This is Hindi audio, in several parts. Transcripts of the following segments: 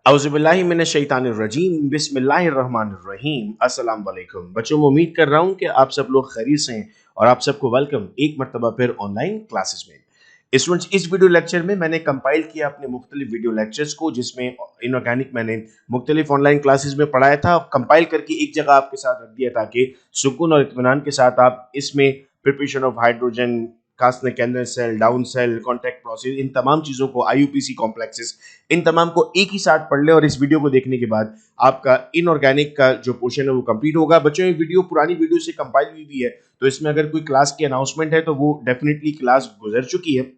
औज़ुबिल्लाहिमिनश्शैतानिर्रजीम बिस्मिल्लाहिर्रहमानिर्रहीम अस्सलाम वालेकुम। बच्चों, मैं उम्मीद कर रहा हूँ कि आप सब लोग खैरियत से हैं और आप सबको वेलकम एक मर्तबा फिर ऑनलाइन क्लासेस में। स्टूडेंट्स, इस वीडियो लेक्चर में मैंने कंपाइल किया अपने मुख्तलिफ वीडियो लेक्चर्स को, जिसमें इनऑर्गेनिक मैंने मुख्तलिफ ऑनलाइन क्लासेस में पढ़ाया था, कंपाइल करके एक जगह आपके साथ रख दिया ताकि सुकून और इत्मीनान के साथ आप इसमें preparation of hydrogen, Castner Kellner cell, down cell, contact process, इन तमाम चीज़ों को, आईयूपीसी कॉम्प्लेक्सेस, इन तमाम को एक ही साथ पढ़ ले और इस वीडियो को देखने के बाद आपका इनऑर्गेनिक का जो पोर्शन है वो कंप्लीट होगा। बच्चों, ये वीडियो पुरानी वीडियो से कंपाइल हुई भी है, तो इसमें अगर कोई क्लास की अनाउंसमेंट है तो वो डेफिनेटली क्लास गुजर चुकी है।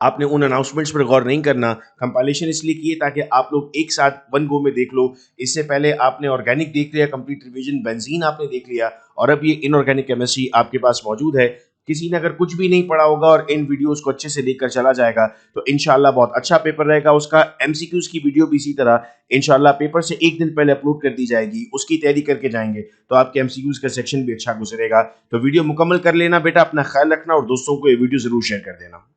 आपने उन अनाउंसमेंट्स पर गौर नहीं करना। कंपाइलेशन इसलिए किए ताकि आप लोग एक साथ वन गो में देख लो। इससे पहले आपने ऑर्गेनिक देख लिया, कंप्लीट रिवीजन, बेंजीन आपने देख लिया, और अब ये इनऑर्गेनिक केमिस्ट्री आपके पास मौजूद है। किसी ने अगर कुछ भी नहीं पढ़ा होगा और इन वीडियोस को अच्छे से देखकर चला जाएगा तो इंशाल्लाह बहुत अच्छा पेपर रहेगा। उसका एमसीक्यूज की वीडियो भी इसी तरह इंशाल्लाह पेपर से एक दिन पहले अपलोड कर दी जाएगी, उसकी तैयारी करके जाएंगे तो आपके एमसीक्यूज का सेक्शन भी अच्छा गुजरेगा। तो वीडियो मुकम्मल कर लेना बेटा, अपना ख्याल रखना और दोस्तों को ये वीडियो जरूर शेयर कर देना।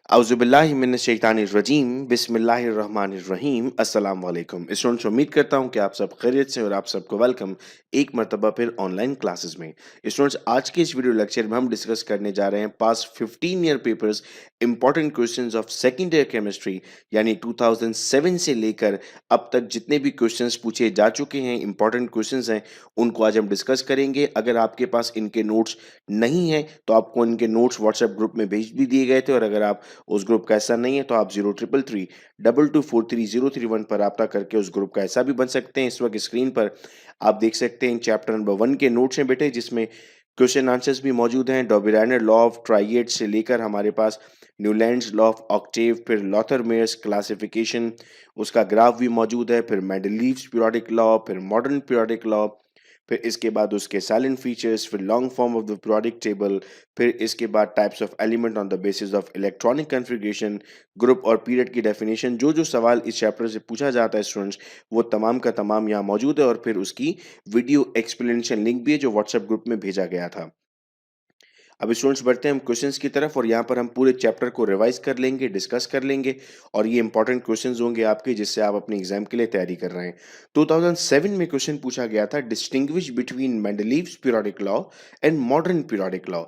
औज़ुबिल्लाहिमिनश्शैतानिर्रजीम बिस्मिल्लाहिर्रहमानिर्रहीम अस्सलाम वालेकुम। स्टूडेंट्स, उम्मीद करता हूँ कि आप सब खैरियत से और आप सबको वेलकम एक मर्तबा फिर ऑनलाइन क्लासेस में। स्टूडेंट्स, आज के इस वीडियो लेक्चर में हम डिस्कस करने जा रहे हैं past 15 year papers, important questions of second year chemistry, यानी 2007 से लेकर अब तक जितने भी क्वेश्चंस पूछे जा चुके हैं, इंपॉर्टेंट क्वेश्चंस हैं, उनको आज हम डिस्कस करेंगे। अगर आपके पास इनके नोट्स नहीं हैं तो आपको इनके नोट्स व्हाट्सएप ग्रुप में भेज भी दिए गए थे, और अगर आप उस ग्रुप का हिस्सा नहीं है तो आप 033322433031 पर रब्ता करके उस ग्रुप का हिस्सा भी बन सकते हैं। इस वक्त स्क्रीन पर आप देख सकते हैं चैप्टर नंबर 1 के नोट्स हैं बेटे, जिसमें क्वेश्चन आंसर्स भी मौजूद हैं। डॉबेराइनर लॉ ऑफ ट्राइएड से लेकर हमारे पास न्यूलैंड्स लॉ ऑफ ऑक्टेव, फिर लॉथरमेयर्स क्लासिफिकेशन, उसका ग्राफ भी मौजूद है, फिर मेंडलीव्स पीरियोडिक लॉ, फिर मॉडर्न पीरियोडिक लॉ, फिर इसके बाद उसके साइलेंट फीचर्स, फिर long form of the periodic table, फिर इसके बाद types of element on the basis of electronic configuration, group और पीरियड की डेफिनेशन। जो जो सवाल इस चैप्टर से पूछा जाता है स्टूडेंट्स, वो तमाम का तमाम यहाँ मौजूद है, और फिर उसकी वीडियो एक्सप्लेनेशन लिंक भी है जो व्हाट्सएप ग्रुप में भेजा गया था। अब स्टूडेंट्स, बढ़ते हैं हम क्वेश्चंस की तरफ, और यहाँ पर हम पूरे चैप्टर को रिवाइज कर लेंगे, डिस्कस कर लेंगे, और ये इंपॉर्टेंट क्वेश्चंस होंगे आपके, जिससे आप अपने एग्जाम के लिए तैयारी कर रहे हैं। 2007 में क्वेश्चन पूछा गया था, distinguish between Mendeleev's periodic law and modern periodic law.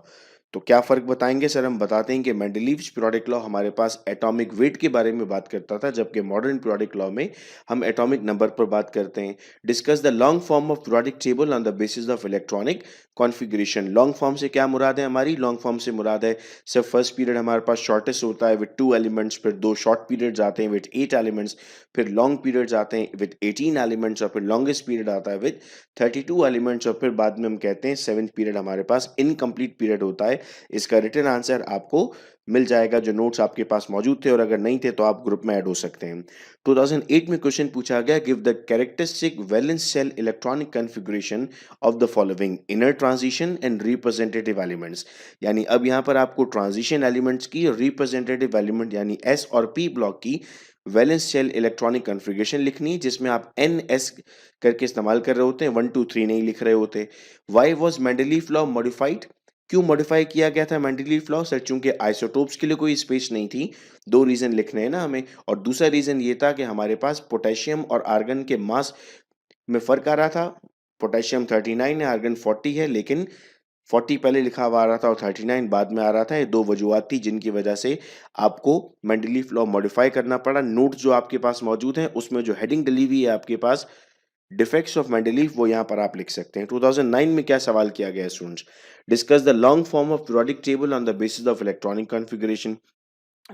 तो क्या फर्क बताएंगे सर? हम बताते हैं कि मेंडलीव्स पीरियोडिक लॉ हमारे पास एटॉमिक वेट के बारे में बात करता था, जबकि मॉडर्न पीरियोडिक लॉ में हम एटॉमिक नंबर पर बात करते हैं। Discuss the long form of periodic table on the basis of electronic configuration. Long form से क्या मुराद है हमारी? लॉन्ग फॉर्म से मुराद है सर, फर्स्ट पीरियड हमारे पास शॉर्टेस्ट होता है विद 2 एलिमेंट्स, फिर 2 शॉर्ट पीरियड्स आते हैं विद 8 एलिमेंट्स, फिर लॉन्ग पीरियड्स आते हैं विद 18 एलिमेंट्स, और फिर लॉन्गेस्ट पीरियड आता है विद 32 एलिमेंट्स, और फिर बाद में हम कहते हैं 7th पीरियड हमारे पास इनकम्प्लीट पीरियड होता है। इसका रिटन आंसर आपको मिल जाएगा जो नोट्स आपके पास मौजूद थे, और अगर नहीं थे तो आप ग्रुप में ऐड हो सकते हैं। 2008 में क्वेश्चन पूछा गया, give the characteristic valence shell electronic configuration of the following inner transition and representative elements. यानी अब यहाँ पर आपको ट्रांजिशन एलिमेंट्स की और रिप्रेजेंटेटिव एलिमेंट यानी एस और पी ब्लॉक की वैलेंस शेल इलेक्ट्रॉनिक कॉन्फ़िगरेशन लिखनी है, जिसमें आप एन एस करके इस्तेमाल कर रहे होते हैं, 1 2 3 नहीं लिख रहे होते। Why was Mendeleev law modified? क्यों मॉडिफाई किया गया था मेंडलीफ लॉ? सर, चूंकि आइसोटोप्स के लिए कोई स्पेस नहीं थी। 2 रीजन लिखने हैं ना हमें, और दूसरा रीजन ये था कि हमारे पास पोटेशियम और आर्गन के मास में फर्क आ रहा था। पोटेशियम 39 है, आर्गन 40 है, लेकिन 40 पहले लिखा हुआ आ रहा था और 39 बाद में आ रहा था। ये 2 वजूहात थी जिनकी वजह से आपको मेंडलीफ लॉ मॉडिफाई करना पड़ा। नोट्स जो आपके पास मौजूद हैं उसमें जो हेडिंग डली हुई है आपके पास, डिफेक्ट्स ऑफ मेंडलीफ, वो यहाँ पर आप लिख सकते हैं। 2009 में क्या सवाल किया गया students? Discuss the long form of periodic table on the basis of electronic configuration.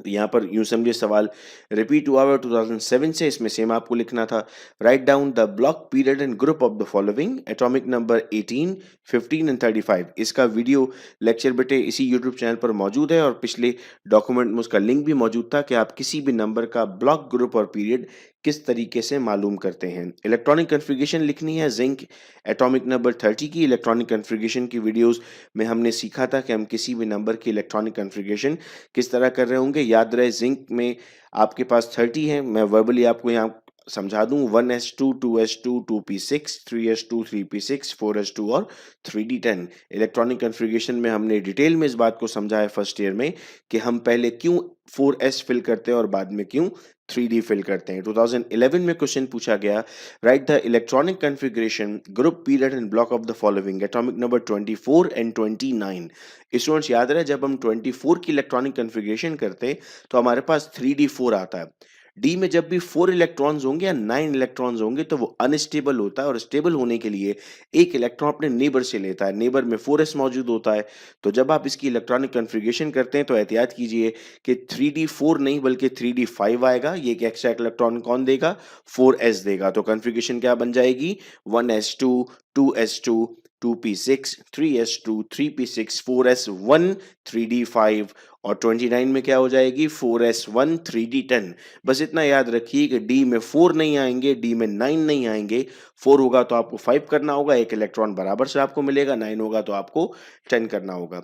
यहाँ पर यूं समझिए सवाल रिपीट हुआ हुआ 2007 से, इसमें सेम आपको लिखना था। Write down the block period and group of the following atomic number 18, 15 and 35। इसका वीडियो लेक्चर बेटे इसी यूट्यूब चैनल पर मौजूद है, और पिछले डॉक्यूमेंट में उसका लिंक भी मौजूद था कि आप किसी भी नंबर का ब्लॉक, ग्रुप और पीरियड किस तरीके से मालूम करते हैं। इलेक्ट्रॉनिक कन्फिग्रेशन लिखनी है जिंक एटॉमिक नंबर 30 की। इलेक्ट्रॉनिक कन्फिग्रेशन की वीडियोस में हमने सीखा था कि हम किसी भी नंबर की इलेक्ट्रॉनिक कन्फिग्रेशन किस तरह कर रहे होंगे। याद रहे जिंक में आपके पास 30 है, मैं वर्बली आपको यहाँ समझा दूं 1s2 2s2 2p6 3s2 3p6 4s2 और 3d10 इलेक्ट्रॉनिक कॉन्फ़िगरेशन में हमने डिटेल में इस बात को समझा है फर्स्ट ईयर में कि हम पहले क्यों 4s फिल करते हैं और बाद में क्यों 3d फिल करते हैं 2011 में क्वेश्चन पूछा गया right the electronic configuration group period and block of the following atomic number 24 and 29 students याद रहे जब हम 24 की इलेक्ट्रॉनिक कॉन्फ़िगरेशन करते तो हमारे पास 3d4 आता है डी में जब भी 4 इलेक्ट्रॉन्स होंगे या 9 इलेक्ट्रॉन्स होंगे तो वो अनस्टेबल होता है और स्टेबल होने के लिए एक इलेक्ट्रॉन अपने नेबर से लेता है नेबर में 4s मौजूद होता है तो जब आप इसकी इलेक्ट्रॉनिक कॉन्फ़िगरेशन करते हैं तो एहतियात कीजिए कि 3d4 नहीं बल्कि 3d5 आएगा ये एक एक्स्ट्रा इलेक्ट्रॉन कौन देगा 4s देगा तो कॉन्फ़िगरेशन क्या बन जाएगी 1s2 2s2 2p6 3s2 3p6 4s1 3d5 और 29 में क्या हो जाएगी 4s1 3d10 बस इतना याद रखिए कि डी में 4 नहीं आएंगे डी में 9 नहीं आएंगे 4 होगा तो आपको 5 करना होगा एक इलेक्ट्रॉन बराबर से आपको मिलेगा 9 होगा तो आपको 10 करना होगा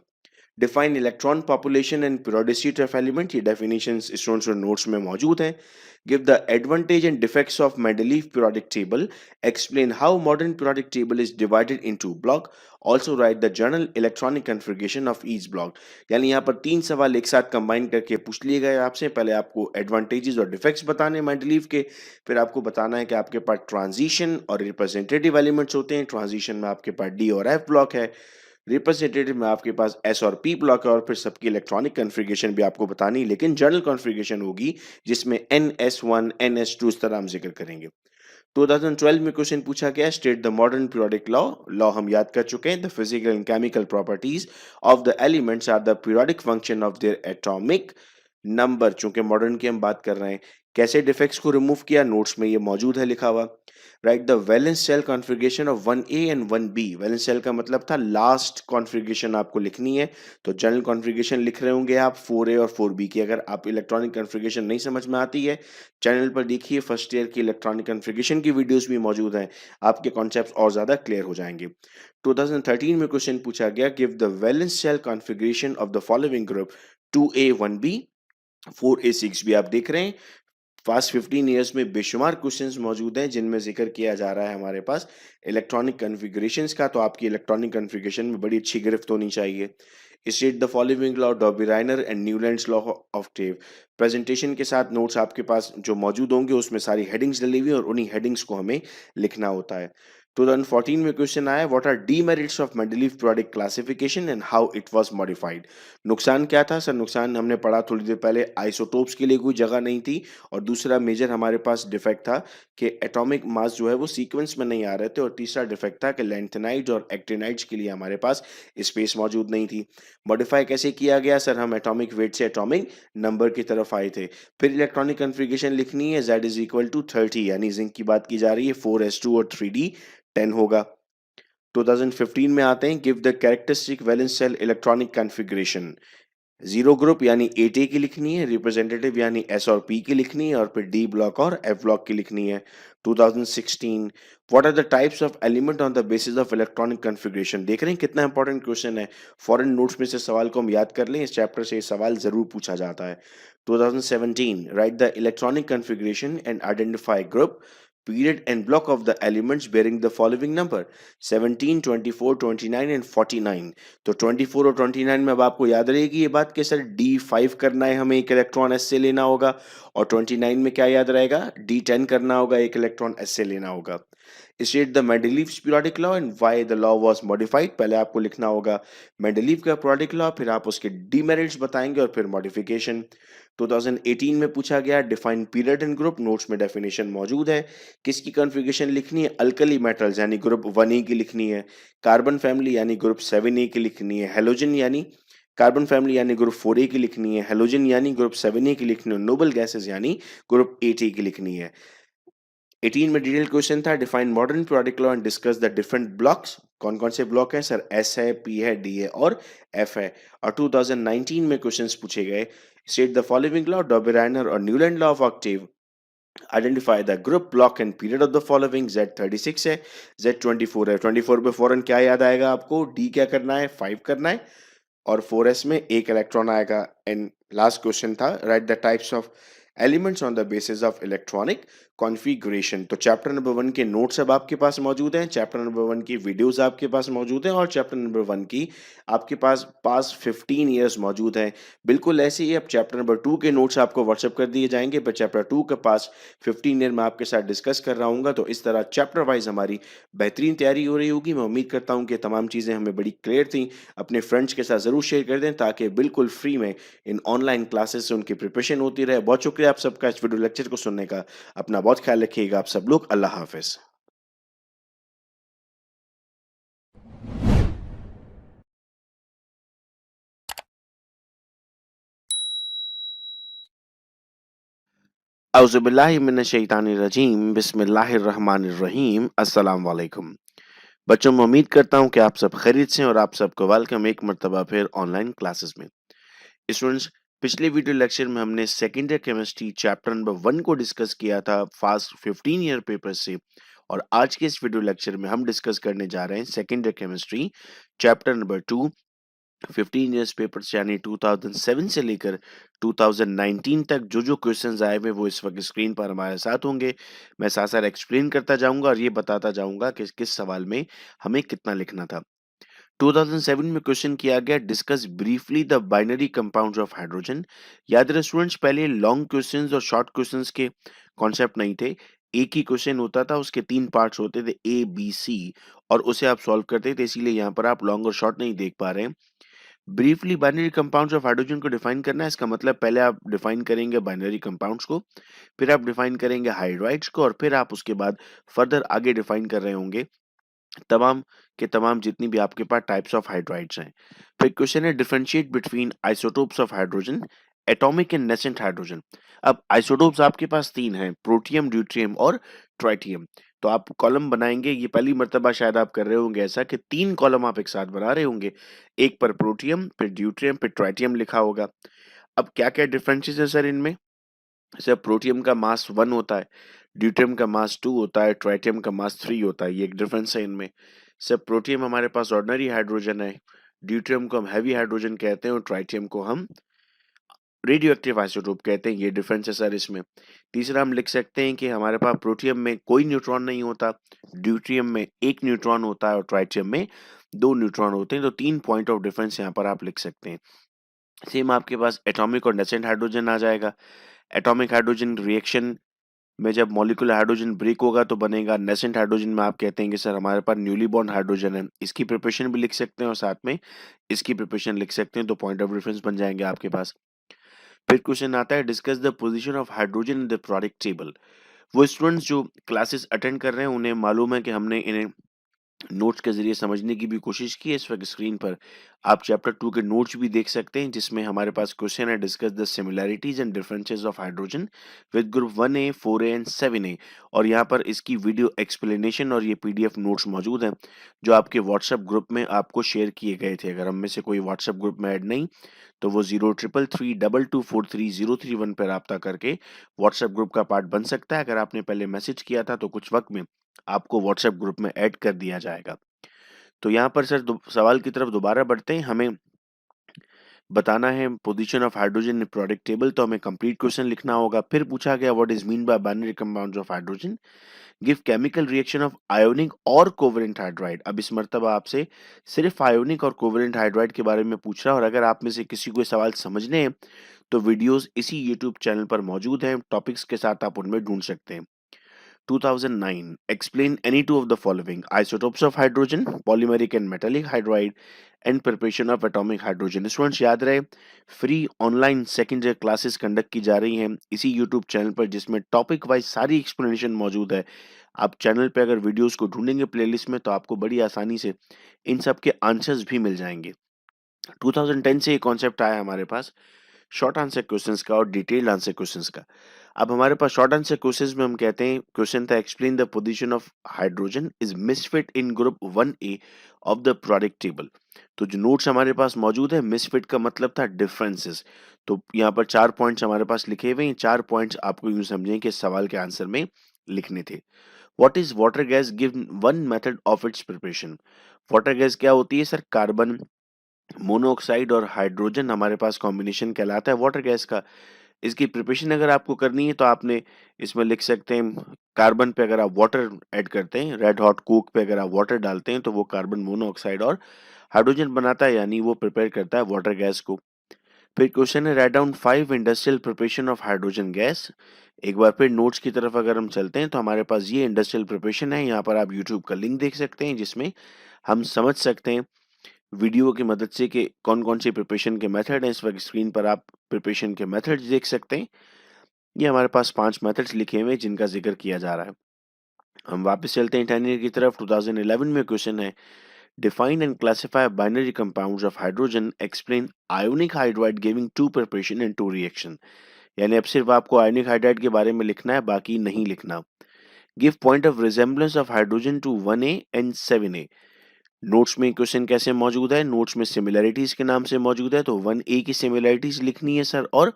define electron population and periodicity of element ये डेफिनेशंस स्टूडेंट्स और नोट्स में मौजूद हैं give the advantage and defects of Mendeleev periodic table explain how modern periodic table is divided into block also write the general electronic configuration of each block यानी यहाँ पर 3 सवाल एक साथ कंबाइन करके पूछ लिए गए आपसे पहले आपको एडवांटेजेस और डिफेक्ट्स बताने मेंडलीव के फिर आपको बताना है कि आपके पास ट्रांजिशन और रिप्रेजेंटेटिव एलिमेंट्स होते हैं ट्रांजिशन में आपके पास डी और एफ ब्लॉक है रिप्रेजेंटेटिव में आपके पास एस और पी ब्लॉक है और फिर सबकी इलेक्ट्रॉनिक कॉन्फ़िगरेशन भी आपको बतानी लेकिन जनरल कॉन्फ़िगरेशन होगी जिसमें NS1 NS2 इस तरह हम जिक्र करेंगे 2012 में क्वेश्चन पूछा गया state the modern periodic law law हम याद कर चुके हैं the physical and chemical properties of the elements are the periodic function of their atomic number चूंकि मॉडर्न की हम बात कर रहे हैं कैसे डिफेक्ट्स को रिमूव किया नोट्स में ये मौजूद है लिखा हुआ write the valence shell configuration of 1a and 1b valence shell का मतलब था लास्ट कॉन्फ़िगरेशन आपको लिखनी है तो जनरल कॉन्फ़िगरेशन लिख रहे होंगे आप 4a और 4b की अगर आप इलेक्ट्रॉनिक कॉन्फ़िगरेशन नहीं समझ में आती है चैनल पर देखिए फर्स्ट ईयर की इलेक्ट्रॉनिक कॉन्फ़िगरेशन की वीडियोस भी मौजूद हैं आपके कॉन्सेप्ट्स और ज़्यादा क्लियर हो जाएंगे 2013 में क्वेश्चन पूछा गया give the valence shell configuration of the following group 2a 1b 4a 6b आप देख रहे हैं पास्ट 15 ईयर्स में बेशुमार क्वेश्चंस मौजूद हैं जिनमें जिक्र किया जा रहा है हमारे पास इलेक्ट्रॉनिक कॉन्फ़िगरेशंस का तो आपकी इलेक्ट्रॉनिक कॉन्फ़िगरेशन में बड़ी अच्छी गिरफ्त होनी चाहिए state the following law Dobereiner and Newlands law of octave presentation के साथ नोट्स आपके पास जो मौजूद होंगे उसमें सारी हेडिंग्स डली हुई और उन्हीं हेडिंग्स को हमें लिखना होता है 2014 में क्वेश्चन आया what are demerits of Mendeleev periodic classification and how it was modified नुकसान क्या था सर नुकसान हमने पढ़ा थोड़ी देर पहले आइसोटोप्स के लिए कोई जगह नहीं थी और दूसरा मेजर हमारे पास डिफेक्ट था कि एटॉमिक मास जो है वो सीक्वेंस में नहीं आ रहे थे और तीसरा डिफेक्ट था कि लैंथेनाइड्स और एक्टिनाइड्स के लिए हमारे पास स्पेस मौजूद नहीं थी मॉडिफाई कैसे किया गया सर हम एटॉमिक वेट से एटॉमिक नंबर की तरफ आए थे फिर इलेक्ट्रॉनिक कॉन्फ़िगरेशन लिखनी है Z इज इक्वल टू 30 यानी जिंक की बात की जा रही है 4s2 और 3d10 होगा 2015 में आते हैं give the characteristic valence shell electronic configuration zero group यानी 8a की लिखनी है रिप्रेजेंटेटिव यानी S और P की लिखनी है और फिर D ब्लॉक और F ब्लॉक की लिखनी है 2016 what are the types of element on the basis of electronic configuration देख रहे हैं कितना इंपॉर्टेंट क्वेश्चन है फॉरेन नोट्स में से सवाल को हम याद कर लें इस चैप्टर से ये सवाल जरूर पूछा जाता है 2017 right the electronic configuration and identify group period and block of the elements bearing the following number 17 24 29 and 49 तो 24 और 29 में अब आपको याद रहेगी ये बात कि सर D5 करना है हमें एक इलेक्ट्रॉन S से लेना होगा और 29 में क्या याद रहेगा D10 करना होगा एक इलेक्ट्रॉन S से लेना होगा state the Mendeleev's periodic law and why the law was modified पहले आपको लिखना होगा मेंडलीव का periodic law फिर आप उसके डीमेरिट्स बताएंगे और फिर मॉडिफिकेशन 2018 में पूछा गया define period and group notes में डेफिनेशन मौजूद है किसकी कॉन्फ़िगरेशन लिखनी है अल्कली मेटल्स यानी ग्रुप 1a की लिखनी है कार्बन फैमिली यानी ग्रुप 7a की लिखनी है हेलोजन यानी कार्बन फैमिली यानी ग्रुप 4a की लिखनी है हेलोजन यानी ग्रुप 7a की लिखनी है नोबल गैसेस यानी ग्रुप 8a की लिखनी है 18 में डिटेल क्वेश्चन था define modern periodic law and discuss the different blocks कौन कौन से ब्लॉक हैं सर S है P है D है और F है और 2019 में क्वेश्चंस पूछे गए state the following law Dobereiner और Newland law of octave identify the group block and period of the following Z36 है Z24 है 24 पे फौरन क्या याद आएगा आपको D क्या करना है 5 करना है और 4s में एक इलेक्ट्रॉन आएगा एंड लास्ट क्वेश्चन था right the types of elements on the basis of electronic configuration. तो चैप्टर नंबर 1 के नोट्स अब आपके पास मौजूद हैं, चैप्टर नंबर 1 की वीडियोज़ आपके पास मौजूद हैं और चैप्टर नंबर 1 की आपके पास पास 15 इयर्स मौजूद हैं। बिल्कुल ऐसे ही अब चैप्टर नंबर 2 के नोट्स आपको व्हाट्सएप कर दिए जाएँगे, पर चैप्टर 2 के पास 15 ईयर मैं आपके साथ डिस्कस कर रहा हूँगा, तो इस तरह चैप्टर वाइज़ हमारी बेहतरीन तैयारी हो रही होगी। मैं उम्मीद करता हूँ कि तमाम चीज़ें हमें बड़ी क्लियर थीं। अपने फ्रेंड्स के साथ ज़रूर शेयर कर दें ताकि बिल्कुल फ्री में इन ऑनलाइन क्लासेस से उनकी प्रिपरेशन होती रहे। बहुत शुक्रिया आप सबका इस वीडियो लेक्चर को सुनने का। अपना बहुत ख्याल रखिएगा आप सब लोग। अल्लाह हाफ़िज़। औज़ुबिल्लाहि मिनश्शैतानिर्रजीम, बिस्मिल्लाहिर्रहमानिर्रहीम, अस्सलाम वालेकुम। बच्चों, मैं उम्मीद करता हूँ कि आप सब खैरियत से हैं और आप सबको वेलकम एक मर्तबा फिर ऑनलाइन क्लासेस में। स्टूडेंट्स, पिछले वीडियो लेक्चर में हमने second year chemistry chapter number 1 को डिस्कस किया था फास्ट 15 ईयर पेपर से, और आज के इस वीडियो लेक्चर में हम डिस्कस करने जा रहे हैं second year chemistry chapter number 2 15 years papers यानी 2007 से लेकर 2019 तक जो क्वेश्चंस आए हुए वो इस वक्त स्क्रीन पर हमारे साथ होंगे। मैं साथ साथ एक्सप्लेन करता जाऊंगा और ये बताता जाऊंगा कि किस सवाल में हमें कितना लिखना था। 2007 में क्वेश्चन किया गया, discuss briefly the binary compounds of hydrogen. याद रहे स्टूडेंट्स, पहले लॉन्ग क्वेश्चंस और शॉर्ट क्वेश्चंस के कॉन्सेप्ट नहीं थे। एक ही क्वेश्चन होता था, उसके 3 पार्ट्स होते थे ए बी सी, और उसे आप सॉल्व करते थे, इसीलिए यहाँ पर आप लॉन्ग और शॉर्ट नहीं देख पा रहे हैं। Briefly binary compounds of hydrogen को डिफाइन करना है। इसका मतलब पहले आप डिफाइन करेंगे बाइनरी कंपाउंड्स को, फिर आप डिफाइन करेंगे हाइड्राइड्स को, और फिर आप उसके बाद फर्दर आगे डिफाइन कर रहे होंगे तमाम के तमाम जितनी भी आपके पास टाइप्स ऑफ हाइड्राइड्स हैं। फिर क्वेश्चन है, differentiate between isotopes of hydrogen, atomic and nascent hydrogen. अब आइसोटोप्स आपके पास 3 हैं, प्रोटियम, ड्यूट्रियम और ट्राइटियम। तो आप कॉलम बनाएंगे, ये पहली मर्तबा शायद आप कर रहे होंगे ऐसा कि 3 कॉलम आप एक साथ बना रहे होंगे, एक पर प्रोटियम, फिर ड्यूट्रियम, फिर ट्राइटियम लिखा होगा। अब क्या-क्या डिफरेंसेस है सर इनमें? सर प्रोटियम का मास 1 होता है, ड्यूटेरियम का मास 2 होता है, ट्राइटियम का मास 3 होता है, ये एक डिफरेंस है इनमें। सर प्रोटियम हमारे पास ऑर्डिनरी हाइड्रोजन है, ड्यूटेरियम को हम हैवी हाइड्रोजन कहते हैं और ट्राइटियम को हम रेडियो एक्टिव आइसोटोप कहते हैं, ये डिफरेंस है सर इसमें। तीसरा हम लिख सकते हैं कि हमारे पास प्रोटियम में कोई न्यूट्रॉन नहीं होता, ड्यूटेरियम में 1 न्यूट्रॉन होता है और ट्राइटियम में 2 न्यूट्रॉन होते हैं। तो 3 पॉइंट ऑफ डिफरेंस यहाँ पर आप लिख सकते हैं। सेम आपके पास एटॉमिक और नेसेंट हाइड्रोजन आ जाएगा। एटॉमिक हाइड्रोजन रिएक्शन में जब मॉलिक्यूलर हाइड्रोजन ब्रेक होगा तो बनेगा नेसेंट हाइड्रोजन में। आप कहते हैं कि सर हमारे पास न्यूली बॉर्न हाइड्रोजन है, इसकी प्रिपरेशन भी लिख सकते हैं और साथ में इसकी प्रिपरेशन लिख सकते हैं, तो पॉइंट ऑफ रेफरेंस बन जाएंगे आपके पास। फिर क्वेश्चन आता है, discuss the position of hydrogen in the product table. वो स्टूडेंट्स जो क्लासेस अटेंड कर रहे हैं उन्हें मालूम है कि हमने इन्हें नोट्स के ज़रिए समझने की भी कोशिश की है। इस वक्त स्क्रीन पर आप चैप्टर 2 के नोट्स भी देख सकते हैं, जिसमें हमारे पास क्वेश्चन है, discuss the similarities and differences of hydrogen with group 1A, 4A and 7A। और यहाँ पर इसकी वीडियो एक्सप्लेनेशन और ये पीडीएफ नोट्स मौजूद हैं जो आपके व्हाट्सएप ग्रुप में आपको शेयर किए गए थे। अगर हम में से कोई व्हाट्सएप ग्रुप में ऐड नहीं, तो वो 0333224301 पर रब्ता करके व्हाट्सएप ग्रुप का पार्ट बन सकता है। अगर आपने पहले मैसेज किया था तो कुछ वक्त में आपको व्हाट्सएप ग्रुप में ऐड कर दिया जाएगा। तो यहाँ पर सर सवाल की तरफ दोबारा बढ़ते हैं। हमें बताना है position of hydrogen in product table, तो हमें कंप्लीट क्वेश्चन लिखना होगा। फिर पूछा गया, what is mean by binary compounds of hydrogen, give chemical reaction of ionic और कोवेलेंट हाइड्राइड। अब इस मर्तबा आपसे सिर्फ आयोनिक और कोवेलेंट हाइड्राइड के बारे में पूछ रहा है, और अगर आप में से किसी को सवाल समझने हैं तो वीडियोस इसी यूट्यूब चैनल पर मौजूद हैं, टॉपिक्स के साथ आप उनमें ढूंढ सकते हैं। 2009, explain any two of the following: isotopes of hydrogen, polymeric and metallic hydride, and preparation of atomic hydrogen। Students याद रहे, free online second year classes conduct की जा रही हैं इसी यूट्यूब चैनल पर, जिसमें टॉपिक वाइज सारी एक्सप्लेनेशन मौजूद है। आप चैनल पे अगर वीडियोस को ढूंढेंगे प्लेलिस्ट में तो आपको बड़ी आसानी से इन सब के आंसर्स भी मिल जाएंगे। 2010 से ये कॉन्सेप्ट आया हमारे पास शॉर्ट आंसर क्वेश्चंस का और डिटेल्ड आंसर क्वेश्चंस का। अब हमारे पास शॉर्ट आंसर क्वेश्चंस में हम कहते हैं, क्वेश्चन था, explain the position of hydrogen is misfit in group 1A of the product table. तो जो नोट्स हमारे पास मौजूद है, मिसफिट का मतलब था डिफरेंसेस। तो यहाँ पर 4 पॉइंट्स हमारे पास लिखे हुए हैं, 4 पॉइंट्स आपको यूं समझें कि इस सवाल के आंसर में लिखने थे। What is water gas, give one method of its preparation. Water gas क्या होती है सर? कार्बन मोनोऑक्साइड और हाइड्रोजन हमारे पास कॉम्बिनेशन कहलाता है वाटर गैस का। इसकी प्रिपरेशन अगर आपको करनी है तो आपने इसमें लिख सकते हैं कार्बन पे अगर आप वाटर ऐड करते हैं, रेड हॉट कोक पे अगर आप वाटर डालते हैं तो वो कार्बन मोनोऑक्साइड और हाइड्रोजन बनाता है, यानी वो प्रिपेयर करता है वाटर गैस को। फिर क्वेश्चन है write down 5 industrial preparation of hydrogen gas. एक बार फिर नोट्स की तरफ अगर हम चलते हैं तो हमारे पास ये इंडस्ट्रियल प्रिपरेशन है। यहाँ पर आप यूट्यूब का लिंक देख सकते हैं जिसमें हम समझ सकते हैं वीडियो की मदद से कि कौन-कौन सी प्रिपरेशन के मेथड हैं। इस वक्त स्क्रीन पर आप प्रिपरेशन के मेथड्स देख सकते हैं। ये हमारे पास 5 मेथड्स लिखे हुए हैं जिनका ज़िक्र किया जा रहा है। हम वापस चलते हैं 10 ईयर की तरफ। 2011 में क्वेश्चन है define and classify binary compounds of hydrogen, explain ionic hydride giving 2 preparation and 2 reaction. यानी अब सिर्फ आपको आयोनिक हाइड्राइड के बारे में लिखना है, बाकी नहीं लिखना। Give point of resemblance of hydrogen to 1A and 7A। Notes में क्वेश्चन कैसे मौजूद है, नोट्स में सिमिलैरिटीज के नाम से मौजूद है, तो 1A की सिमिलैरिटीज लिखनी है सर और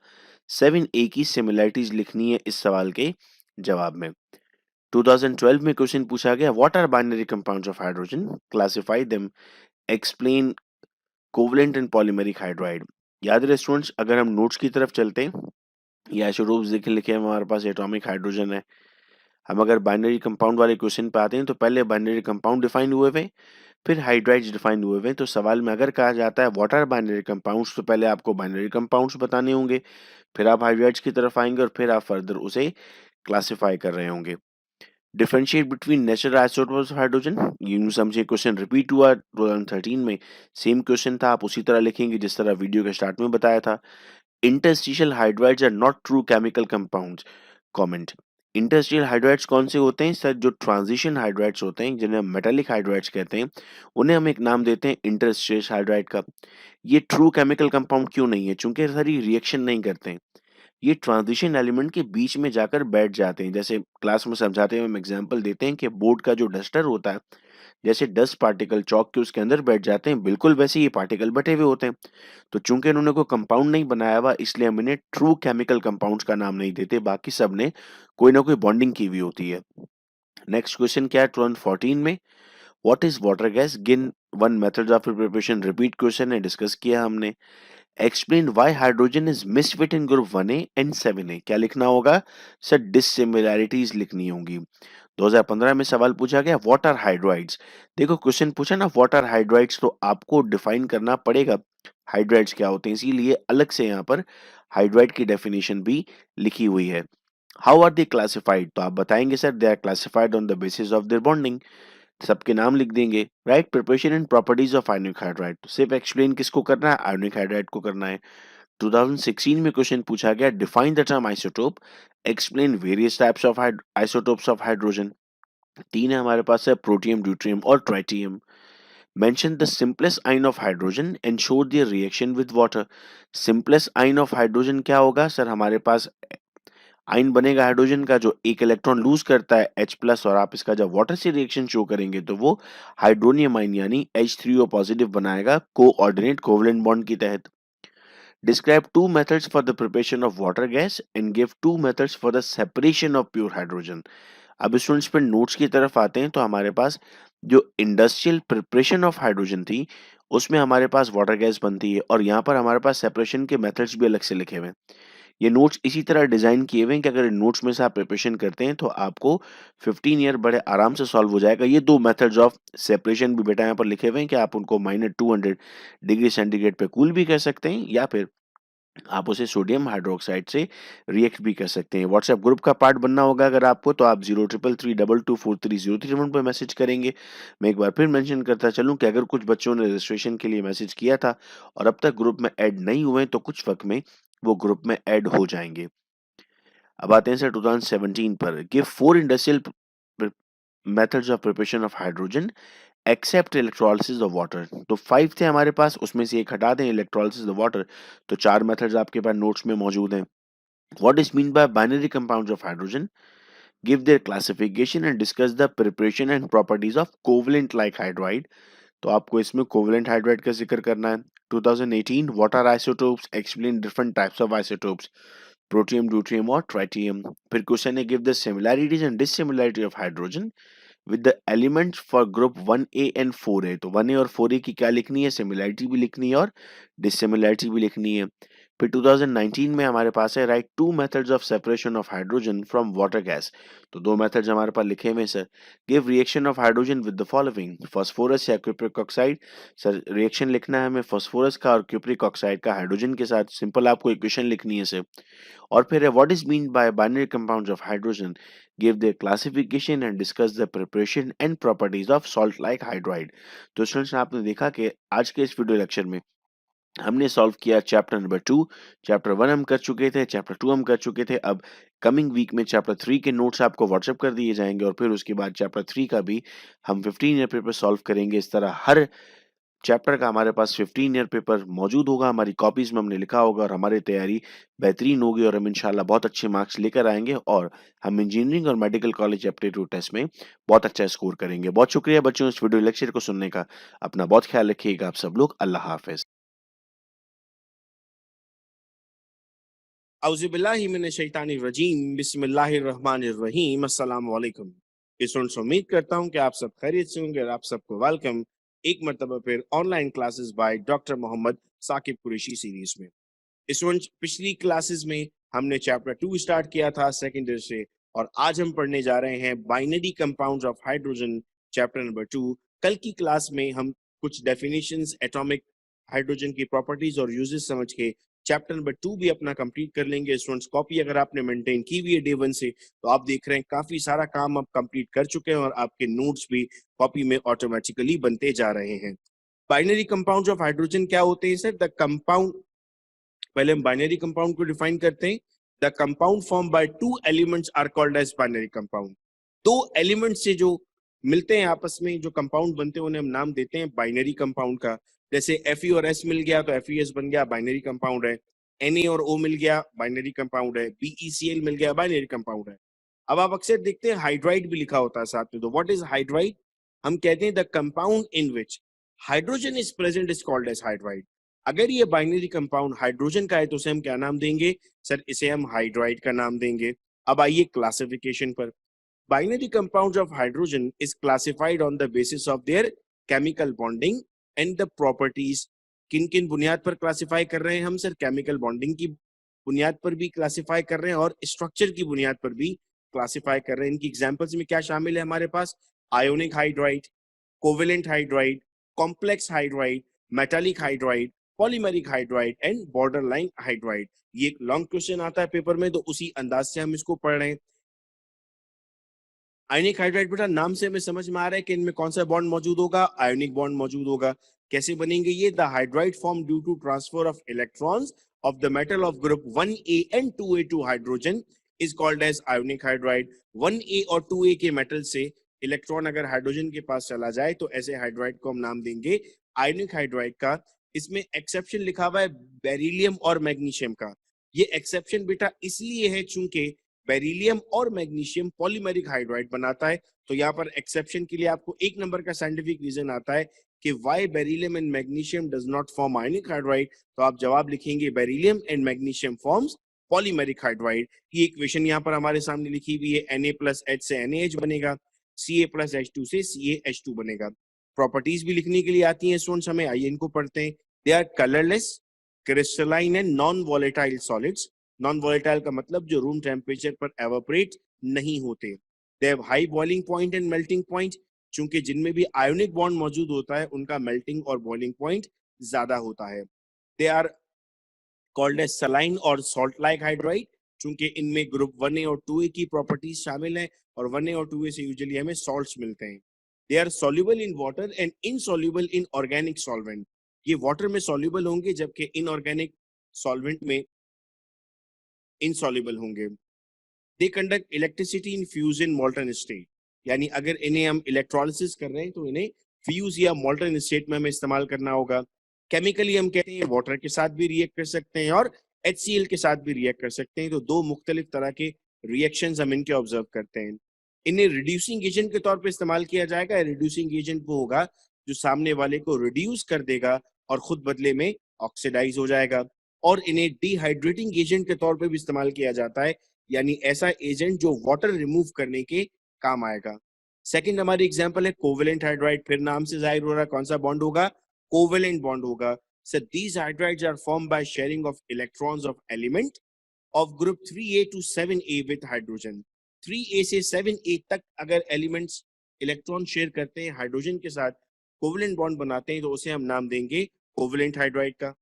7A की सिमिलैरिटीज लिखनी है इस सवाल के जवाब में। 2012 में क्वेश्चन पूछा गया what are binary compounds of hydrogen, classify them, explain covalent and polymeric hydride. याद रहे स्टूडेंट्स, अगर हम नोट्स की तरफ चलते हैं, ये आइसोटोप्स देख लिखे हैं हमारे पास, एटॉमिक हाइड्रोजन है। हम अगर बाइनरी कंपाउंड वाले क्वेश्चन पे आते हैं तो पहले बाइनरी कंपाउंड डिफाइन हुए हुए, फिर हाइड्राइड्स डिफाइन हुए हुए। तो सवाल में अगर कहा जाता है व्हाट आर बाइनरी कंपाउंड्स, तो पहले आपको बाइनरी कंपाउंड्स बताने होंगे, फिर आप हाइड्राइड्स की तरफ आएंगे और फिर आप फर्दर उसे क्लासिफाई कर रहे होंगे। Differentiate between natural isotopes of hydrogen, यूं समझिए क्वेश्चन रिपीट हुआ 2013 में, सेम क्वेश्चन था, आप उसी तरह लिखेंगे जिस तरह वीडियो के स्टार्ट में बताया था। Interstitial hydrides are not true chemical compounds. Comment, interstitial hydrides कौन से होते हैं सर? जो ट्रांजिशन हाइड्राइड्स होते हैं, जिन्हें हम मेटालिक हाइड्राइड्स कहते हैं, उन्हें हम एक नाम देते हैं इंटरस्टिशियल हाइड्राइड का। ये ट्रू केमिकल कंपाउंड क्यों नहीं है? चूंकि सर ये रिएक्शन नहीं करते हैं, ये ट्रांजिशन एलिमेंट के बीच में जाकर बैठ जाते हैं। जैसे क्लास में समझाते हुए हम एग्जांपल देते हैं कि बोर्ड का जो डस्टर होता है, जैसे डस्ट पार्टिकल चौक के उसके अंदर बैठ जाते हैं, बिल्कुल वैसे ये पार्टिकल बटे हुए होते हैं। तो चूंकि इन्होंने कोई कंपाउंड नहीं बनाया हुआ, इसलिए हम इन्हें ट्रू केमिकल कंपाउंड्स का नाम नहीं देते, बाकी सब ने कोई ना कोई बॉन्डिंग की हुई होती है। नेक्स्ट क्वेश्चन क्या है 2014 में, व्हाट इज वाटर गैस, गिन 1 methods of preparation. Repeat question है, डिस्कस किया हमने। Explain why hydrogen is misfit in group 1A and 7A। क्या लिखना होगा सर? डिसिमिलैरिटीज लिखनी होंगी। 2015 में सवाल पूछा गया व्हाट आर हाइड्राइड्स। देखो क्वेश्चन पूछा ना व्हाट आर हाइड्राइड्स, तो आपको डिफाइन करना पड़ेगा हाइड्राइड्स क्या होते हैं, इसीलिए अलग से यहाँ पर हाइड्राइड की डेफिनेशन भी लिखी हुई है। हाउ आर दे क्लासिफाइड, तो आप बताएंगे sir they are classified on the basis of their bonding, सबके नाम लिख देंगे। Right, preparation and properties of ionic hydride, तो सिर्फ एक्सप्लेन किसको करना है? आयोनिक हाइड्राइड को करना है। 2016 में क्वेश्चन पूछा गया define the term isotope, explain various types of isotopes of hydrogen. 3 है हमारे पास है प्रोटियम, ड्यूट्रियम और tritium. Mention the simplest ion of hydrogen and show the reaction with water. Simplest ion of hydrogen क्या होगा सर? हमारे पास आयन बनेगा हाइड्रोजन का जो एक इलेक्ट्रॉन लूज करता है H+, और आप इसका जब वाटर से रिएक्शन शो करेंगे तो वो हाइड्रोनियम आयन यानी H3O पॉजिटिव बनाएगा कोऑर्डिनेट कोवलेंट बॉन्ड के तहत। Describe 2 methods for the preparation of water gas and give 2 methods for the separation of pure hydrogen. अब स्टूडेंट्स पर नोट्स की तरफ आते हैं तो हमारे पास जो इंडस्ट्रियल प्रिपरेशन ऑफ हाइड्रोजन थी उसमें हमारे पास वाटर गैस बनती है, और यहाँ पर हमारे पास सेपरेशन के मेथड्स भी अलग से लिखे हुए हैं। ये नोट्स इसी तरह डिजाइन किए हुए हैं कि अगर नोट्स में से आप प्रिपरेशन करते हैं तो आपको 15 ईयर बड़े आराम से सॉल्व हो जाएगा। ये 2 मेथड्स ऑफ सेपरेशन भी बेटा यहाँ पर लिखे हुए हैं कि आप उनको -200 डिग्री सेंटीग्रेड पे कूल भी कर सकते हैं, या फिर आप उसे सोडियम हाइड्रोक्साइड से रिएक्ट भी कर सकते हैं। व्हाट्सएप ग्रुप का पार्ट बनना होगा अगर आपको, तो आप 0333224303 पे मैसेज करेंगे। मैं एक बार फिर मेंशन करता चलूं कि अगर कुछ बच्चों ने रजिस्ट्रेशन के लिए मैसेज किया था और अब तक ग्रुप में ऐड नहीं हुए तो कुछ वक्त में वो ग्रुप में ऐड हो जाएंगे। अब आते हैं सर 2017 पर। Give 4 industrial methods of preparation of hydrogen except electrolysis of water. तो 5 थे हमारे पास, उसमें से एक हटा दें, इलेक्ट्रोलिसिस ऑफ वाटर। तो 4 मेथड्स आपके पास नोट्स में मौजूद हैं। What is mean by binary compounds of hydrogen, give their classification and discuss the preparation and properties of covalent like hydride. तो आपको इसमें कोवलेंट हाइड्राइड का जिक्र करना है। 2018 what are isotopes, explain different types of isotopes, protium, deuterium और ट्राइटियम। फिर क्वेश्चन है give the similarities and dissimilarity of hydrogen with the elements for group 1A and 4A। तो 1A और 4A की क्या लिखनी है? सिमिलैरिटी भी लिखनी है और डिसिमिलैरिटी भी लिखनी है। फिर 2019 में हमारे पास है right two methods of separation of hydrogen from water gas. तो दो मेथड्स हमारे पास लिखे हुए हैं sir. Give reaction of hydrogen with the following, phosphorus या क्यूप्रिक ऑक्साइड। सर रिएक्शन लिखना है हमें फास्फोरस का और क्यूप्रिक ऑक्साइड का हाइड्रोजन के साथ, सिंपल आपको इक्वेशन लिखनी है सर। और फिर है what is mean by binary compounds of hydrogen, give their classification and discuss the preparation and properties of salt like hydride. तो स्टूडेंट्स आपने देखा कि आज के इस वीडियो लेक्चर में हमने सॉल्व किया चैप्टर नंबर 2। चैप्टर 1 हम कर चुके थे, चैप्टर 2 हम कर चुके थे। अब कमिंग वीक में चैप्टर 3 के नोट्स आपको व्हाट्सएप कर दिए जाएंगे और फिर उसके बाद चैप्टर 3 का भी हम 15 ईयर पेपर सॉल्व करेंगे। इस तरह हर चैप्टर का हमारे पास 15 ईयर पेपर मौजूद होगा, हमारी कॉपीज में हमने लिखा होगा और हमारी तैयारी बेहतरीन होगी और हम इंशाल्लाह बहुत अच्छे मार्क्स लेकर आएंगे और हम इंजीनियरिंग और मेडिकल कॉलेज एप्टीट्यूड टेस्ट में बहुत अच्छा स्कोर करेंगे। बहुत शुक्रिया बच्चों इस वीडियो लेक्चर को सुनने का। अपना बहुत ख्याल रखिएगा आप सब लोग। अल्लाह हाफिज। औज़ुबिल्लाहिमिनश्शैतानिर्रजीम बिस्मिल्लाहिर्रहमानिर्रहीम अस्सलाम वालेकुम। स्टूडेंट्स, उम्मीद करता हूं कि आप सब खैरियत से होंगे और आप सबको वेलकम एक मरतबा फिर online classes by doctor Mohammad Saqib Qureshi series में। स्टूडेंट्स, पिछली क्लासेस में हमने चैप्टर 2 स्टार्ट किया था सेकंड ईयर से और आज हम पढ़ने जा रहे हैं binary compounds of hydrogen chapter number 2। कल की क्लास में हम कुछ डेफिनेशंस एटॉमिक हाइड्रोजन की प्रॉपर्टीज और यूजेस समझ के चैप्टर नंबर 2 भी अपना कंप्लीट कर लेंगे। स्टूडेंट्स, कॉपी अगर आपने मेंटेन की हुई है डे 1 से तो आप देख रहे हैं काफी सारा काम आप कंप्लीट कर चुके हैं और आपके नोट्स भी कॉपी में ऑटोमेटिकली बनते जा रहे हैं। बाइनरी कंपाउंड्स ऑफ हाइड्रोजन क्या होते हैं सर? द कंपाउंड, पहले हम बाइनरी कंपाउंड को डिफाइन करते हैं। The compound form by two elements are called as binary compound. दो एलिमेंट से जो मिलते हैं आपस में जो कंपाउंड बनते हैं उन्हें हम नाम देते हैं बाइनरी कंपाउंड का। जैसे Fe और S मिल गया तो FeS बन गया, बाइनरी कंपाउंड है। Na और O मिल गया, बाइनरी कंपाउंड है। BeCl मिल गया, बाइनरी कंपाउंड है। अब आप अक्सर देखते हैं हाइड्राइड भी लिखा होता है साथ में। तो व्हाट इज हाइड्राइड? हम कहते हैं the compound in which hydrogen is present is called as hydride. अगर ये बाइनरी कंपाउंड हाइड्रोजन का है तो उसे हम क्या नाम देंगे सर? इसे हम हाइड्राइड का नाम देंगे। अब आइए क्लासिफिकेशन पर। Binary compounds of hydrogen is classified on the basis of their chemical bonding and the properties। किन किन बुनियाद पर क्लासिफाई कर रहे हैं हम सर? केमिकल बॉन्डिंग की बुनियाद पर भी क्लासिफाई कर रहे हैं और स्ट्रक्चर की बुनियाद पर भी क्लासिफाई कर रहे हैं। इनकी एग्जांपल्स में क्या शामिल है हमारे पास? Ionic hydride, covalent hydride, complex hydride, metallic hydride, polymeric hydride and borderline hydride. ये एक लॉन्ग क्वेश्चन आता है पेपर में तो उसी अंदाज से हम इसको पढ़ रहे हैं। आयनिक हाइड्राइड बेटा नाम से हमें समझ में आ रहा है कि इनमें कौन सा बॉन्ड मौजूद होगा? आयोनिक बॉन्ड मौजूद होगा। कैसे बनेंगे ये? The hydride form due to transfer of electrons of the metal of group 1a and 2a to hydrogen is called as ionic hydride. 1a और 2a के मेटल से इलेक्ट्रॉन अगर हाइड्रोजन के पास चला जाए तो ऐसे हाइड्राइड को हम नाम देंगे आयोनिक हाइड्राइड का। इसमें एक्सेप्शन लिखा हुआ है बेरिलियम और मैग्नीशियम का। ये एक्सेप्शन बेटा इसलिए है चूंकि बेरिलियम और मैग्नीशियम पॉलीमेरिक हाइड्राइड बनाता है। तो यहाँ पर एक्सेप्शन के लिए आपको एक नंबर का साइंटिफिक रीजन आता है कि why beryllium and magnesium does not form ionic hydride. तो आप जवाब लिखेंगे beryllium and magnesium forms polymeric hydride. ये इक्वेशन यहाँ पर हमारे सामने लिखी हुई है। Na+H से NaH बनेगा, Ca+H2 से CaH2 बनेगा। प्रॉपर्टीज भी लिखने के लिए आती हैं स्टूडेंट्स हमें, आइए इनको पढ़ते हैं। They are colourless, crystalline and non volatile solids. Non volatile का मतलब जो रूम टेम्परेचर पर एवापोरेट नहीं होते। They have high boiling point and melting point. चूंकि जिनमें भी आयोनिक बॉन्ड मौजूद होता है उनका मेल्टिंग और बॉइलिंग पॉइंट ज्यादा होता है। They are called as saline और सॉल्ट लाइक हाइड्राइड। चूंकि इनमें ग्रुप 1a और 2a की प्रॉपर्टीज शामिल हैं और 1a और 2a से यूजुअली हमें सॉल्ट्स मिलते हैं। They are soluble in water and insoluble in organic solvent. ये वाटर में सॉल्युबल होंगे जबकि इनऑर्गेनिक सॉल्वेंट में इनसॉल्युबल होंगे। They conduct electricity in fusion molten state. यानी अगर इन्हें हम इलेक्ट्रोलिसिस कर रहे हैं तो इन्हें फ्यूज या मोल्टन स्टेट में हमें इस्तेमाल करना होगा। केमिकली हम कहते हैं वाटर के साथ भी रिएक्ट कर सकते हैं और HCl के साथ भी रिएक्ट कर सकते हैं। तो दो मुख्तलिफ तरह के रिएक्शंस हम इनके ऑब्जर्व करते हैं। इन्हें रिड्यूसिंग एजेंट के तौर पर इस्तेमाल किया जाएगा। रिड्यूसिंग एजेंट वो होगा जो सामने वाले को रिड्यूस कर देगा और खुद बदले में ऑक्सीडाइज हो जाएगा। और इन्हें डिहाइड्रेटिंग एजेंट के तौर पर भी इस्तेमाल किया जाता है, यानी ऐसा एजेंट जो वाटर रिमूव करने के काम आएगा। सेकंड हमारी एग्जांपल है कोवेलेंट हाइड्राइड। फिर नाम से जाहिर हो रहा है कौन सा बॉन्ड होगा? कोवेलेंट बॉन्ड होगा। So these hydrides are formed by sharing of electrons of element of group 3a to 7a with hydrogen. 3a से 7a तक अगर elements इलेक्ट्रॉन शेयर करते हैं हाइड्रोजन के साथ, कोवलेंट बॉन्ड बनाते हैं, तो उसे हम नाम देंगे कोवलेंट हाइड्राइड का।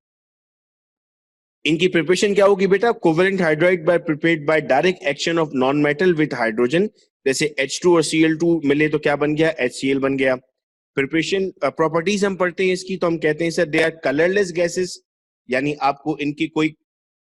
इनकी प्रिपरेशन क्या होगी बेटा? Covalent hydride by prepared by direct action of non metal with hydrogen. जैसे H2 और Cl2 मिले तो क्या बन गया? HCl बन गया। प्रिपरेशन प्रॉपर्टीज हम पढ़ते हैं इसकी, तो हम कहते हैं sir they are colourless gases, यानी आपको इनकी कोई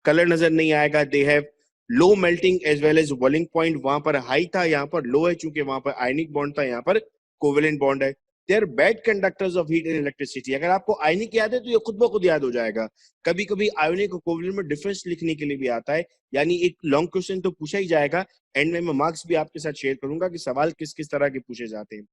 कलर नजर नहीं आएगा। They have low melting as well as boiling point, वहां पर हाई था, यहाँ पर लो है, चूंकि वहां पर आयनिक बॉन्ड था, यहाँ पर कोवेलेंट बॉन्ड है। They are bad conductors of heat and electricity. अगर आपको आयनिक याद है तो ये खुद ब खुद याद हो जाएगा। कभी कभी आयनिक और कोवेलेंट में डिफरेंस लिखने के लिए भी आता है, यानी एक लॉन्ग क्वेश्चन तो पूछा ही जाएगा। एंड में मैं मार्क्स भी आपके साथ शेयर करूंगा कि सवाल किस किस तरह के पूछे जाते हैं।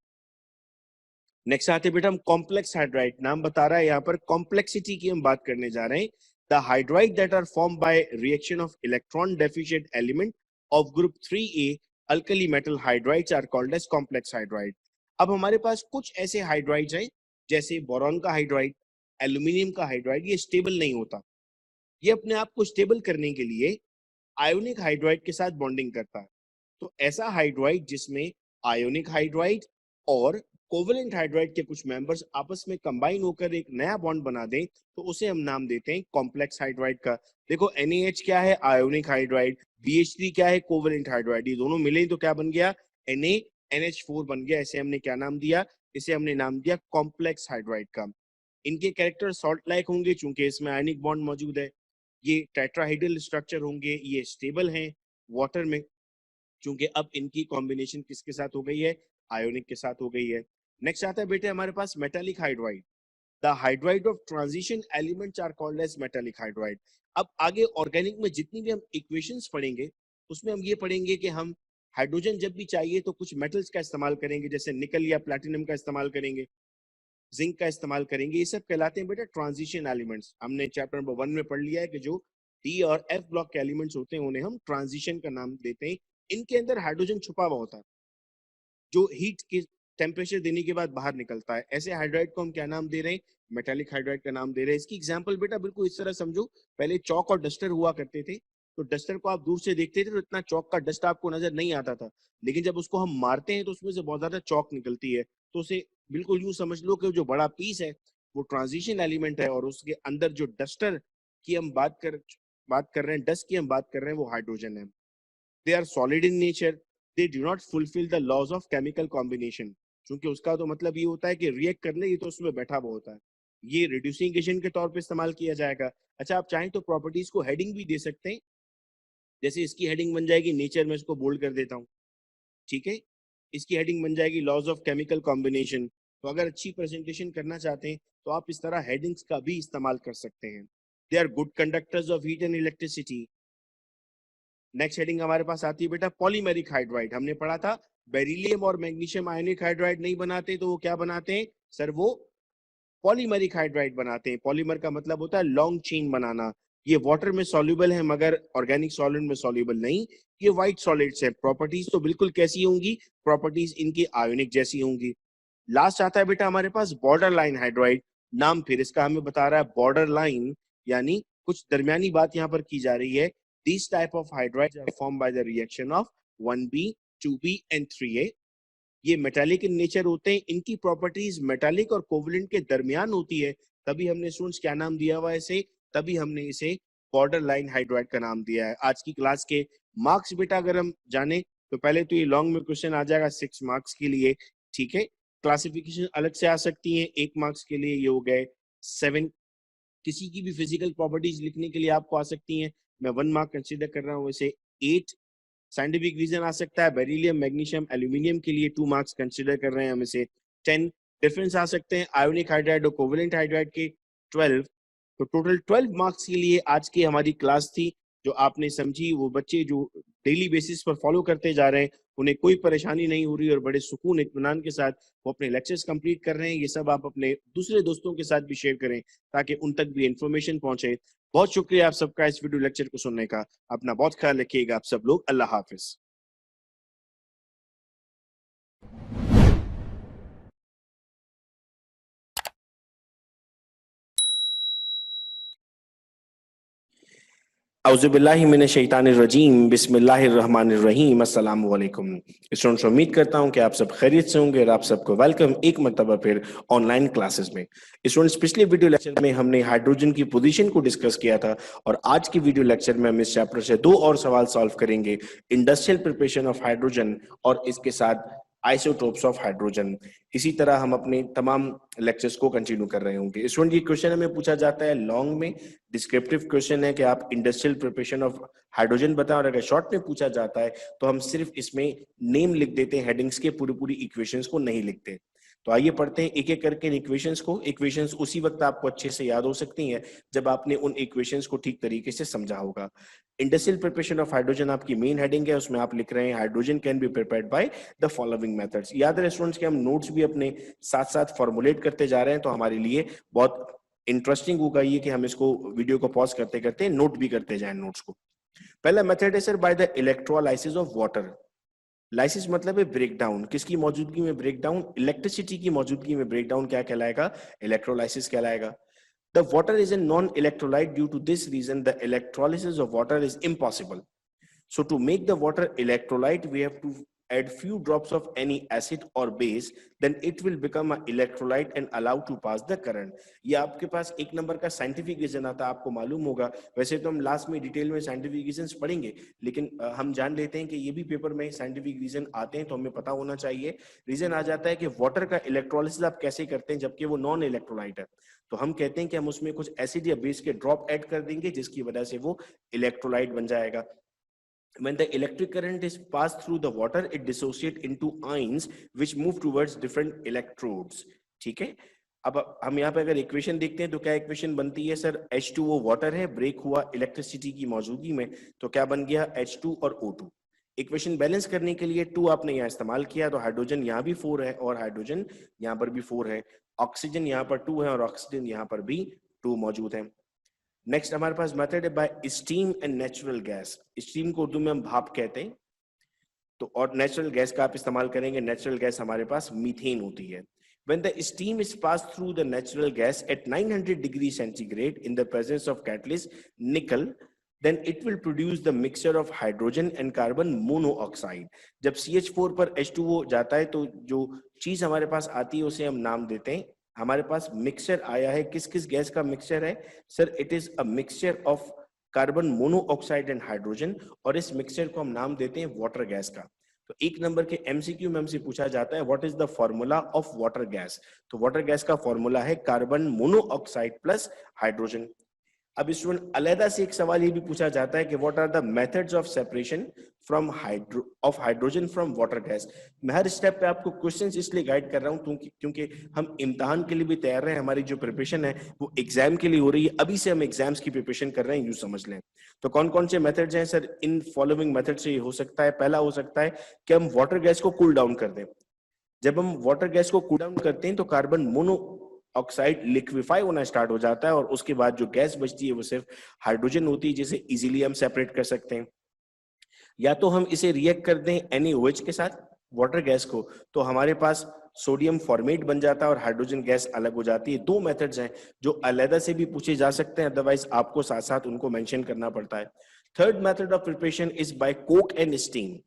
नेक्स्ट आते बेटा हम कॉम्प्लेक्स हाइड्राइड, नाम बता रहा है यहाँ पर, कॉम्प्लेक्सिटी की हम बात करने जा रहे हैं। The hydride that are formed by reaction of electron deficient element of group 3a alkali metal hydrides are called as complex hydride. अब हमारे पास कुछ ऐसे हाइड्राइड्स हैं, जैसे बोरॉन का हाइड्राइड, एल्यूमिनियम का हाइड्राइड, ये स्टेबल नहीं होता। ये अपने आप को स्टेबल करने के लिए आयोनिक हाइड्राइड के साथ बॉन्डिंग करता है। तो ऐसा हाइड्राइड जिसमें आयोनिक हाइड्राइड और कोवेलेंट हाइड्राइड के कुछ मेंबर्स आपस में कंबाइन होकर एक नया बॉन्ड बना दें, तो उसे हम नाम देते हैं कॉम्प्लेक्स हाइड्राइड का। देखो NaH क्या है? Ionic hydride. BH3 क्या है? Covalent hydride. ये दोनों मिले तो क्या बन गया? NaNH4 बन गया। इसे हमने क्या नाम दिया? इसे हमने नाम दिया कॉम्प्लेक्स हाइड्राइड का। इनके कैरेक्टर सॉल्ट लाइक होंगे चूंकि इसमें आयनिक बॉन्ड मौजूद है। ये टेट्राहाइड्रल स्ट्रक्चर होंगे, ये स्टेबल हैं वाटर में, क्योंकि अब इनकी कॉम्बिनेशन किसके साथ हो गई है? आयोनिक के साथ हो गई है। नेक्स्ट आता है बेटे हमारे पास metallic hydride. The hydride of transition elements are called as metallic hydride. अब आगे ऑर्गेनिक में जितनी भी हम इक्वेशंस पढ़ेंगे, उसमें हम ये पढ़ेंगे कि हम हाइड्रोजन जब भी चाहिए तो कुछ मेटल्स का इस्तेमाल करेंगे, जैसे निकल या प्लैटिनम का इस्तेमाल करेंगे, जिंक का इस्तेमाल करेंगे। ये सब कहलाते हैं बेटा ट्रांजिशन एलिमेंट्स। हमने चैप्टर नंबर 1 में पढ़ लिया है कि जो डी और एफ ब्लॉक के एलिमेंट्स होते हैं उन्हें हम ट्रांजिशन का नाम देते हैं। इनके अंदर हाइड्रोजन छुपा हुआ होता है जो हीट के टेम्परेचर देने के बाद बाहर निकलता है। ऐसे हाइड्राइड को हम क्या नाम दे रहे हैं? मेटालिक हाइड्राइड का नाम दे रहे हैं। इसकी एग्जांपल बेटा बिल्कुल इस तरह समझो, पहले चौक और डस्टर हुआ करते थे, तो डस्टर को आप दूर से देखते थे तो इतना चौक का डस्ट आपको नजर नहीं आता था, लेकिन जब उसको हम मारते हैं तो उसमें से बहुत ज्यादा चौक निकलती है। तो उसे बिल्कुल यूं समझ लो कि जो बड़ा पीस है वो ट्रांजिशन एलिमेंट है, और उसके अंदर जो डस्टर की हम बात कर रहे हैं, डस्ट की हम बात कर रहे हैं, वो हाइड्रोजन है। They are solid in nature, they do not fulfil the laws of chemical combination. क्योंकि उसका तो मतलब ये होता है कि रिएक्ट कर ले, ये तो उसमें बैठा हुआ होता है। ये रिड्यूसिंग एजेंट के तौर पे इस्तेमाल किया जाएगा। अच्छा, आप चाहें तो प्रॉपर्टीज को हेडिंग भी दे सकते हैं, जैसे इसकी हेडिंग बन जाएगी नेचर, में इसको बोल्ड कर देता हूँ, ठीक है। इसकी हेडिंग बन जाएगी लॉज ऑफ केमिकल कॉम्बिनेशन। तो अगर अच्छी प्रेजेंटेशन करना चाहते हैं तो आप इस तरह हेडिंग्स का भी इस्तेमाल कर सकते हैं। They are good conductors of heat and electricity. Next heading हमारे पास आती है बेटा पॉलीमेरिक हाइड्राइड। हमने पढ़ा था बेरिलियम और मैग्नीशियम आयनिक हाइड्राइड नहीं बनाते, तो वो क्या बनाते हैं सर? वो पॉलीमेरिक हाइड्राइड बनाते हैं। पॉलीमर का मतलब होता है लॉन्ग चेन बनाना। ये वाटर में सॉल्युबल है मगर ऑर्गेनिक सॉलिड में सॉल्युबल नहीं। ये व्हाइट सॉलिड्स है। प्रॉपर्टीज तो बिल्कुल कैसी होंगी? प्रॉपर्टीज इनकी आयोनिक जैसी होंगी। लास्ट आता है बेटा हमारे पास बॉर्डर लाइन हाइड्राइड। नाम फिर इसका हमें बता रहा है बॉर्डर लाइन, यानी कुछ दरमियानी बात यहाँ पर की जा रही है। This type of hydride are form by the reaction of 1b 2b and 3a। ये मेटालिक इन नेचर होते हैं। इनकी प्रॉपर्टीज मेटालिक और कोवलेंट के दरमियान होती है, तभी हमने स्टूडेंट्स क्या नाम दिया हुआ है इसे? तभी हमने इसे बॉर्डर लाइन हाइड्राइड का नाम दिया है। आज की क्लास के मार्क्स बेटा अगर हम जाने तो पहले तो ये लॉन्ग में क्वेश्चन आ जाएगा 6 मार्क्स के लिए, ठीक है। क्लासिफिकेशन अलग से आ सकती है 1 मार्क्स के लिए, ये हो गए 7। किसी की भी फिजिकल प्रॉपर्टीज लिखने के लिए आपको आ सकती हैं, मैं 1 मार्क कंसीडर कर रहा हूँ, वैसे 8। साइंटिफिक रीजन आ सकता है बेरिलियम मैग्नीशियम एल्यूमिनियम के लिए 2 मार्क्स कंसीडर कर रहे हैं हम, इसे 10। डिफरेंस आ सकते हैं आयोनिक हाइड्राइड और कोवेलेंट हाइड्राइड के 12। तो टोटल 12 मार्क्स के लिए आज की हमारी क्लास थी, जो आपने समझी। वो बच्चे जो डेली बेसिस पर फॉलो करते जा रहे हैं, उन्हें कोई परेशानी नहीं हो रही और बड़े सुकून इत्मीनान के साथ वो अपने लेक्चर्स कंप्लीट कर रहे हैं। ये सब आप अपने दूसरे दोस्तों के साथ भी शेयर करें ताकि उन तक भी इंफॉर्मेशन पहुंचे। बहुत शुक्रिया आप सबका इस वीडियो लेक्चर को सुनने का। अपना बहुत ख्याल रखिएगा आप सब लोग। अल्लाह हाफिज। औज़ुबिल्लाहिमिनश्शैतानिर्रजीम बिस्मिल्लाहिर्रहमानिर्रहीम अस्सलाम वालेकुम। स्टूडेंट्स, उम्मीद करता हूं कि आप सब खैरियत से होंगे और आप सबको वेलकम एक मरतबा फिर ऑनलाइन क्लासेस में। स्टूडेंट्स, पिछले वीडियो लेक्चर में हमने हाइड्रोजन की पोजीशन को डिस्कस किया था और आज की वीडियो लेक्चर में हम इस चैप्टर से दो और सवाल सॉल्व करेंगे, इंडस्ट्रियल प्रिपरेशन ऑफ हाइड्रोजन और इसके साथ आइसोटोप्स ऑफ हाइड्रोजन। इसी तरह हम अपने तमाम लेक्चर्स को कंटिन्यू कर रहे होंगे। स्टूडेंट, ये क्वेश्चन हमें पूछा जाता है लॉन्ग में, डिस्क्रिप्टिव क्वेश्चन है कि आप इंडस्ट्रियल प्रिपरेशन ऑफ हाइड्रोजन बताएं, और अगर शॉर्ट में पूछा जाता है तो हम सिर्फ इसमें नेम लिख देते हैं, हेडिंग्स के पूरी पूरी इक्वेशंस को नहीं लिखते। तो आइए पढ़ते हैं एक एक करके इन इक्वेशंस को। इक्वेशंस उसी वक्त आपको अच्छे से याद हो सकती हैं जब आपने उन इक्वेशंस को ठीक तरीके से समझा होगा। इंडस्ट्रियल प्रिपरेशन ऑफ हाइड्रोजन आपकी मेन हेडिंग है, उसमें आप लिख रहे हैं hydrogen can be prepared by the following methods. याद रहे स्टूडेंट्स कि हम नोट्स भी अपने साथ साथ फॉर्मुलेट करते जा रहे हैं, तो हमारे लिए बहुत इंटरेस्टिंग होगा ये कि हम इसको वीडियो को पॉज करते करते नोट भी करते जाएं नोट्स को। पहला मेथड है sir by the electrolysis of water. Lysis मतलब है ब्रेक डाउन। किसकी मौजूदगी में ब्रेक डाउन? इलेक्ट्रिसिटी की मौजूदगी में ब्रेक डाउन क्या कहलाएगा? इलेक्ट्रोलाइसिस कहलाएगा। The water is a non electrolyte, due to this reason the electrolysis of water is impossible. So to make the water electrolyte, we have to add few drops of any acid or base, then it will become an electrolyte and allow to pass the current. ये आपके पास एक नंबर का साइंटिफिक रीजन आता है, आपको मालूम होगा। वैसे तो हम लास्ट में डिटेल में साइंटिफिक रीजंस पढ़ेंगे, लेकिन हम जान लेते हैं कि ये भी पेपर में साइंटिफिक रीजन आते हैं, तो हमें पता होना चाहिए। रीजन आ जाता है कि वाटर का इलेक्ट्रोलिसिस आप कैसे करते हैं जबकि वो नॉन इलेक्ट्रोलाइट है। तो हम कहते हैं कि हम उसमें कुछ एसिड या बेस के ड्रॉप ऐड कर देंगे जिसकी वजह से वो इलेक्ट्रोलाइट बन जाएगा। When the electric current is passed through the water, it dissociate into ions which move towards different electrodes. ठीक है। अब हम यहाँ पे अगर इक्वेशन देखते हैं तो क्या इक्वेशन बनती है सर? H2O वाटर है, ब्रेक हुआ इलेक्ट्रिसिटी की मौजूदगी में, तो क्या बन गया? H2 और O2। इक्वेशन बैलेंस करने के लिए 2 आपने यहाँ इस्तेमाल किया, तो हाइड्रोजन यहाँ भी 4 है और हाइड्रोजन यहाँ पर भी 4 है। ऑक्सीजन यहाँ पर 2 है और ऑक्सीजन यहाँ पर भी 2 मौजूद है। नेक्स्ट हमारे पास मेथड है bye steam and natural gas. Steam को उर्दू में हम भाप कहते हैं, तो और नेचुरल गैस का आप इस्तेमाल करेंगे। नेचुरल गैस हमारे पास मीथेन होती है। When the steam is passed through the natural gas at 900 degrees centigrade in the presence of catalyst nickel, then it will produce the mixture of hydrogen and carbon monoxide. जब CH4 पर H2O जाता है तो जो चीज हमारे पास आती है उसे हम नाम देते हैं, हमारे पास मिक्सचर आया है। किस किस गैस का मिक्सचर है sir? It is a mixture of carbon monoxide and hydrogen, और इस मिक्सचर को हम नाम देते हैं वाटर गैस का। तो एक नंबर के एमसीक्यू में हमसे पूछा जाता है what is the formula of water gas. तो वाटर गैस का फॉर्मूला है कार्बन मोनोऑक्साइड प्लस हाइड्रोजन। अब स्टूडेंट अलग से एक सवाल ये भी पूछा जाता है कि what are the methods of separation from hydrogen from water gas. मैं हर स्टेप पे आपको क्वेश्चंस इसलिए गाइड कर रहा हूं क्योंकि हम इम्तिहान के लिए भी तैयार हैं। हमारी जो प्रिपरेशन है वो एग्जाम के लिए हो रही है, अभी से हम एग्जाम्स की प्रिपरेशन कर रहे हैं, यूं समझ लें। तो कौन कौन से मेथड्स हैं सर? इन फॉलोइंग मेथड से हो सकता है, पहला हो सकता है कि हम वाटर गैस को कूल डाउन कर दें। जब हम वाटर गैस को कूल डाउन करते हैं तो कार्बन मोनो ऑक्साइड लिक्विफाई होना स्टार्ट हो जाता है और उसके बाद जो गैस बचती है वो सिर्फ हाइड्रोजन होती है, जिसे इजीली हम सेपरेट कर सकते हैं। या तो हम इसे रिएक्ट कर दें NaOH के साथ वाटर गैस को, तो हमारे पास सोडियम फॉर्मेट बन जाता है और हाइड्रोजन गैस अलग हो जाती है। दो मेथड्स हैं जो अलग से भी पूछे जा सकते हैं, अदरवाइज आपको साथ साथ उनको मेंशन करना पड़ता है। Third method of preparation is by Coke and steam.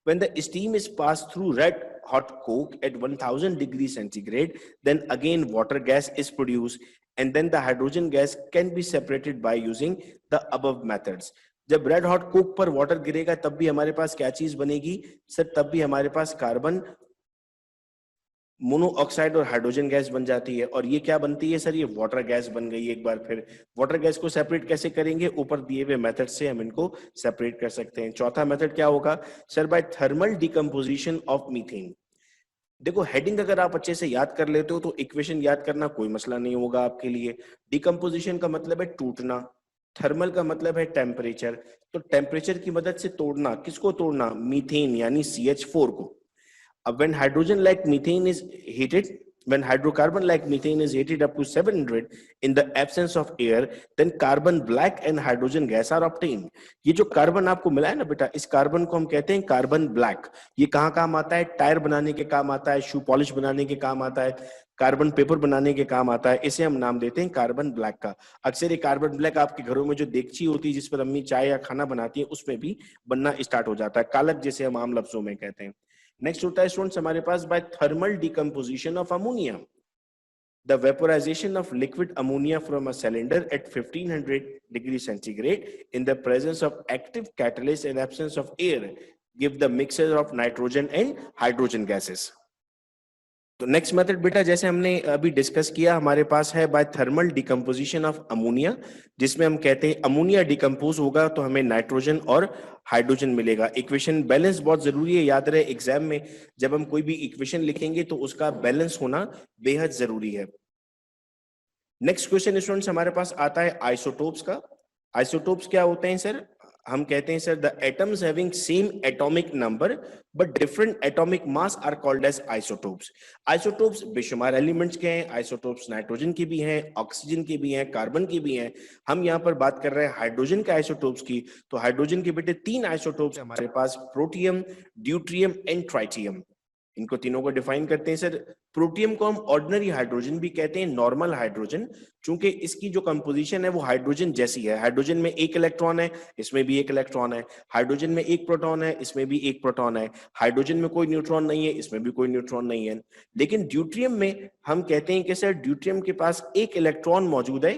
When the steam is passed through red hot coke at 1000 degrees centigrade, then again water gas is produced, and then the hydrogen gas can be separated by using the above methods. जब रेड हॉट कोक पर वाटर गिरेगा तब भी हमारे पास क्या चीज बनेगी सर? तब भी हमारे पास कार्बन मोनोऑक्साइड और हाइड्रोजन गैस बन जाती है। और ये क्या बनती है सर? ये वाटर गैस बन गई। एक बार फिर वाटर गैस को सेपरेट कैसे करेंगे? ऊपर दिए हुए मेथड से हम इनको सेपरेट कर सकते हैं। चौथा मेथड क्या होगा sir? By thermal decomposition of methane. देखो हेडिंग अगर आप अच्छे से याद कर लेते हो तो इक्वेशन याद करना कोई मसला नहीं होगा आपके लिए। डिकम्पोजिशन का मतलब है टूटना, थर्मल का मतलब है टेम्परेचर, तो टेम्परेचर की मदद से तोड़ना। किसको तोड़ना? मीथेन यानी CH4 को। When hydrogen like methane is heated, When hydrocarbon like methane is heated up to 700 in the absence of air, then carbon black and hydrogen gas are obtained. ये जो कार्बन आपको मिला है ना बेटा, इस कार्बन को हम कहते हैं कार्बन ब्लैक। ये कहाँ काम आता है? टायर बनाने के काम आता है, शू पॉलिश बनाने के काम आता है, कार्बन पेपर बनाने के काम आता है। इसे हम नाम देते हैं कार्बन ब्लैक का। अक्सर ये कार्बन ब्लैक आपके घरों में जो देगची होती है जिस पर अम्मी चाय या खाना बनाती है उसमें भी बनना स्टार्ट हो जाता है, कालक जिसे हम आम लफ्जों में कहते हैं। नेक्स्ट होता है स्टूडेंट्स हमारे पास by thermal decomposition of ammonia, the vaporization of liquid ammonia from a cylinder at 1500 degrees centigrade in the presence of active catalyst and absence of air give the mixture of nitrogen and hydrogen gases. तो नेक्स्ट मेथड बेटा जैसे हमने अभी डिस्कस किया, हमारे पास है by thermal decomposition of ammonia, जिसमें हम कहते हैं अमोनिया डिकम्पोज होगा तो हमें नाइट्रोजन और हाइड्रोजन मिलेगा। इक्वेशन बैलेंस बहुत जरूरी है, याद रहे एग्जाम में जब हम कोई भी इक्वेशन लिखेंगे तो उसका बैलेंस होना बेहद जरूरी है। नेक्स्ट क्वेश्चन स्टूडेंट्स हमारे पास आता है आइसोटोप्स का। आइसोटोप्स क्या होते हैं सर? हम कहते हैं sir the atoms having same atomic number but different atomic mass are called as isotopes. Isotopes बेशुमार एलिमेंट्स के हैं। आइसोटोप्स नाइट्रोजन के भी हैं, ऑक्सीजन के भी हैं, कार्बन के भी हैं। हम यहाँ पर बात कर रहे हैं हाइड्रोजन के आइसोटोप्स की। तो हाइड्रोजन के बेटे 3 आइसोटोप्स हमारे पास, प्रोटियम, ड्यूट्रियम एंड ट्राइटियम। इनको तीनों को डिफाइन करते हैं सर। प्रोटियम को हम ऑर्डिनरी हाइड्रोजन भी कहते हैं, नॉर्मल हाइड्रोजन, चूंकि इसकी जो कंपोजिशन है वो हाइड्रोजन जैसी है। हाइड्रोजन में 1 इलेक्ट्रॉन है, इसमें भी 1 इलेक्ट्रॉन है। हाइड्रोजन में 1 प्रोटॉन है, इसमें भी 1 प्रोटॉन है। हाइड्रोजन में कोई न्यूट्रॉन नहीं है, इसमें भी कोई न्यूट्रॉन नहीं है। लेकिन ड्यूट्रियम में हम कहते हैं कि सर ड्यूट्रियम के पास 1 इलेक्ट्रॉन मौजूद है,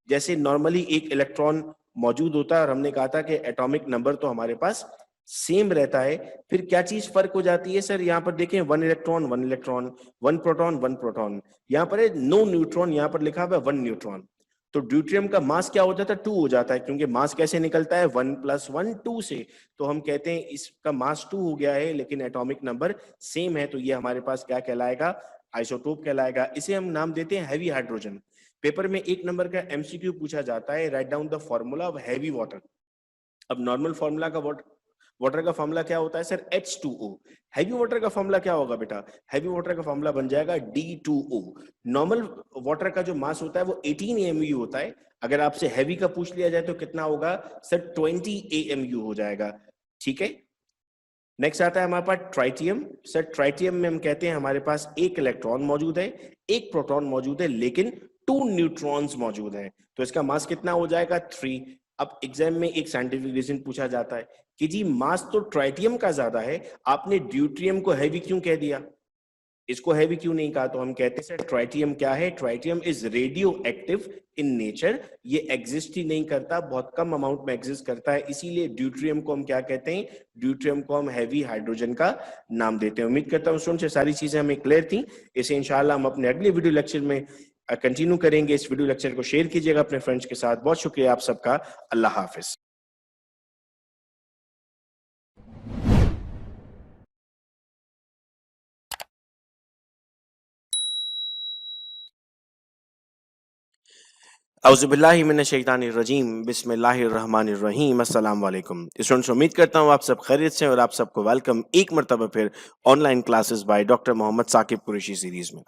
जैसे नॉर्मली 1 इलेक्ट्रॉन मौजूद होता है। और हमने कहा था कि एटॉमिक नंबर तो हमारे पास सेम रहता है। फिर क्या चीज फर्क हो जाती है सर? यहाँ पर देखें 1 इलेक्ट्रॉन 1 इलेक्ट्रॉन, 1 प्रोटॉन 1 प्रोटॉन। यहाँ पर है नो न्यूट्रॉन, यहाँ पर लिखा हुआ है 1 न्यूट्रॉन। तो ड्यूट्रियम का मास क्या हो जाता है? 2 हो जाता है, क्योंकि मास कैसे निकलता है? 1 + 1 2 से। तो हम कहते हैं इसका मास 2 हो गया है, लेकिन एटॉमिक नंबर सेम है। तो ये हमारे पास क्या कहलाएगा? आइसोटोप कहलाएगा। इसे हम नाम देते हैं हैवी हाइड्रोजन। पेपर में 1 नंबर का एमसीक्यू पूछा जाता है, write down the formula of heavy water. अब नॉर्मल फॉर्मूला का वाटर का फॉर्मूला क्या होता है सर? H2O। हैवी वाटर का फॉर्मूला क्या होगा बेटा? हैवी वाटर का फॉर्मूला बन जाएगा D2O। नॉर्मल वाटर का जो मास होता है वो 18 AMU होता है। अगर आपसे हैवी का पूछ लिया जाए तो कितना होगा सर? 20 AMU हो जाएगा। ठीक है। नेक्स्ट आता है हमारे पास ट्राइटियम। सर ट्राइटियम में हम कहते हैं हमारे पास 1 इलेक्ट्रॉन मौजूद है, 1 प्रोटॉन मौजूद है, लेकिन 2 न्यूट्रॉन्स मौजूद हैं। तो इसका मास कितना हो जाएगा? 3। अब एग्जाम में एक साइंटिफिक रीजन पूछा जाता है कि जी मास तो ट्राइटियम का ज्यादा है, आपने ड्यूट्रियम को हैवी क्यों कह दिया, इसको हैवी क्यों नहीं कहा? तो हम कहते हैं ट्राइटियम क्या है? Tritium is radio active in nature. ये एग्जिस्ट ही नहीं करता, बहुत कम अमाउंट में एग्जिस्ट करता है, इसीलिए ड्यूट्रियम को हम क्या कहते हैं? ड्यूट्रियम को हम हैवी हाइड्रोजन का नाम देते हैं। उम्मीद करता हूँ स्टूडेंट्स ये सारी चीजें हमें क्लियर थी। इसे इंशाल्लाह हम अपने अगले वीडियो लेक्चर में कंटिन्यू करेंगे। इस वीडियो लेक्चर को शेयर कीजिएगा अपने फ्रेंड्स के साथ। बहुत शुक्रिया आप सबका। अल्लाह हाफिज। औज़ुबिल्लाहिमिनश्शैतानिर्रजीम बिस्मिल्लाहिर्रहमानिर्रहीम अस्सलाम वालेकुम। स्टूडेंट्स उम्मीद करता हूँ आप सब खैरियत से, और आप सबको वेलकम एक मरतबा फिर online classes by doctor Mohammad Saqib Qureshi series में।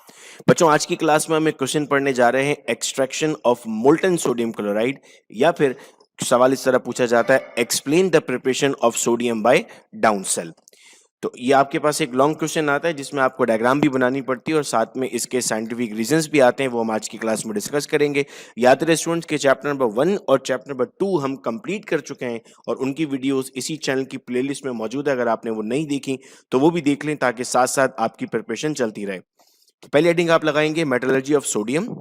बच्चों आज की क्लास में हम एक क्वेश्चन पढ़ने जा रहे हैं, extraction of molten sodium chloride, या फिर सवाल इस तरह पूछा जाता है, explain the preparation of sodium by Down cell. तो ये आपके पास एक लॉन्ग क्वेश्चन आता है जिसमें आपको डायग्राम भी बनानी पड़ती है और साथ में इसके साइंटिफिक रीजंस भी आते हैं, वो हम आज की क्लास में डिस्कस करेंगे। याद रहे स्टूडेंट्स के चैप्टर नंबर 1 और चैप्टर नंबर 2 हम कंप्लीट कर चुके हैं और उनकी वीडियोस इसी चैनल की प्लेलिस्ट में मौजूद है। अगर आपने वो नहीं देखी तो वो भी देख लें, ताकि साथ साथ आपकी प्रिपरेशन चलती रहे। तो पहले हेडिंग आप लगाएंगे metallurgy of sodium.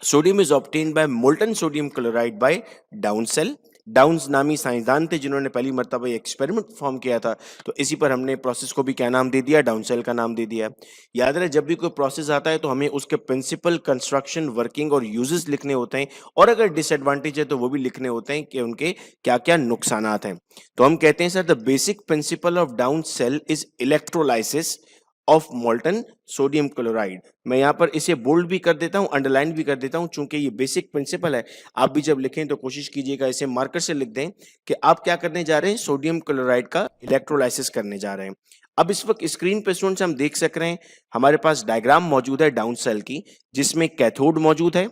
Sodium is obtained by molten sodium chloride by Down cell. Downs नामी साइंसदान थे जिन्होंने पहली मरतबा एक्सपेरिमेंट परफॉर्म किया था, तो इसी पर हमने प्रोसेस को भी क्या नाम दे दिया? डाउन सेल का नाम दे दिया। याद रहे जब भी कोई प्रोसेस आता है तो हमें उसके प्रिंसिपल, कंस्ट्रक्शन, वर्किंग और यूजेस लिखने होते हैं, और अगर डिसएडवांटेज है तो वो भी लिखने होते हैं कि उनके क्या क्या नुकसानात हैं। तो हम कहते हैं sir the basic principle of Down cell is electrolysis, of molten sodium chloride. मैं यहाँ पर इसे बोल्ड भी कर देता हूँ, अंडरलाइन भी कर देता हूँ, चूंकि ये बेसिक प्रिंसिपल है। आप भी जब लिखें तो कोशिश कीजिएगा इसे मार्कर से लिख दें कि आप क्या करने जा रहे हैं, सोडियम क्लोराइड का इलेक्ट्रोलाइसिस करने जा रहे हैं। अब इस वक्त स्क्रीन पे स्टूडेंट्स हम देख सक रहे हैं, हमारे पास डायग्राम मौजूद है डाउन सेल की, जिसमें कैथोड मौजूद है,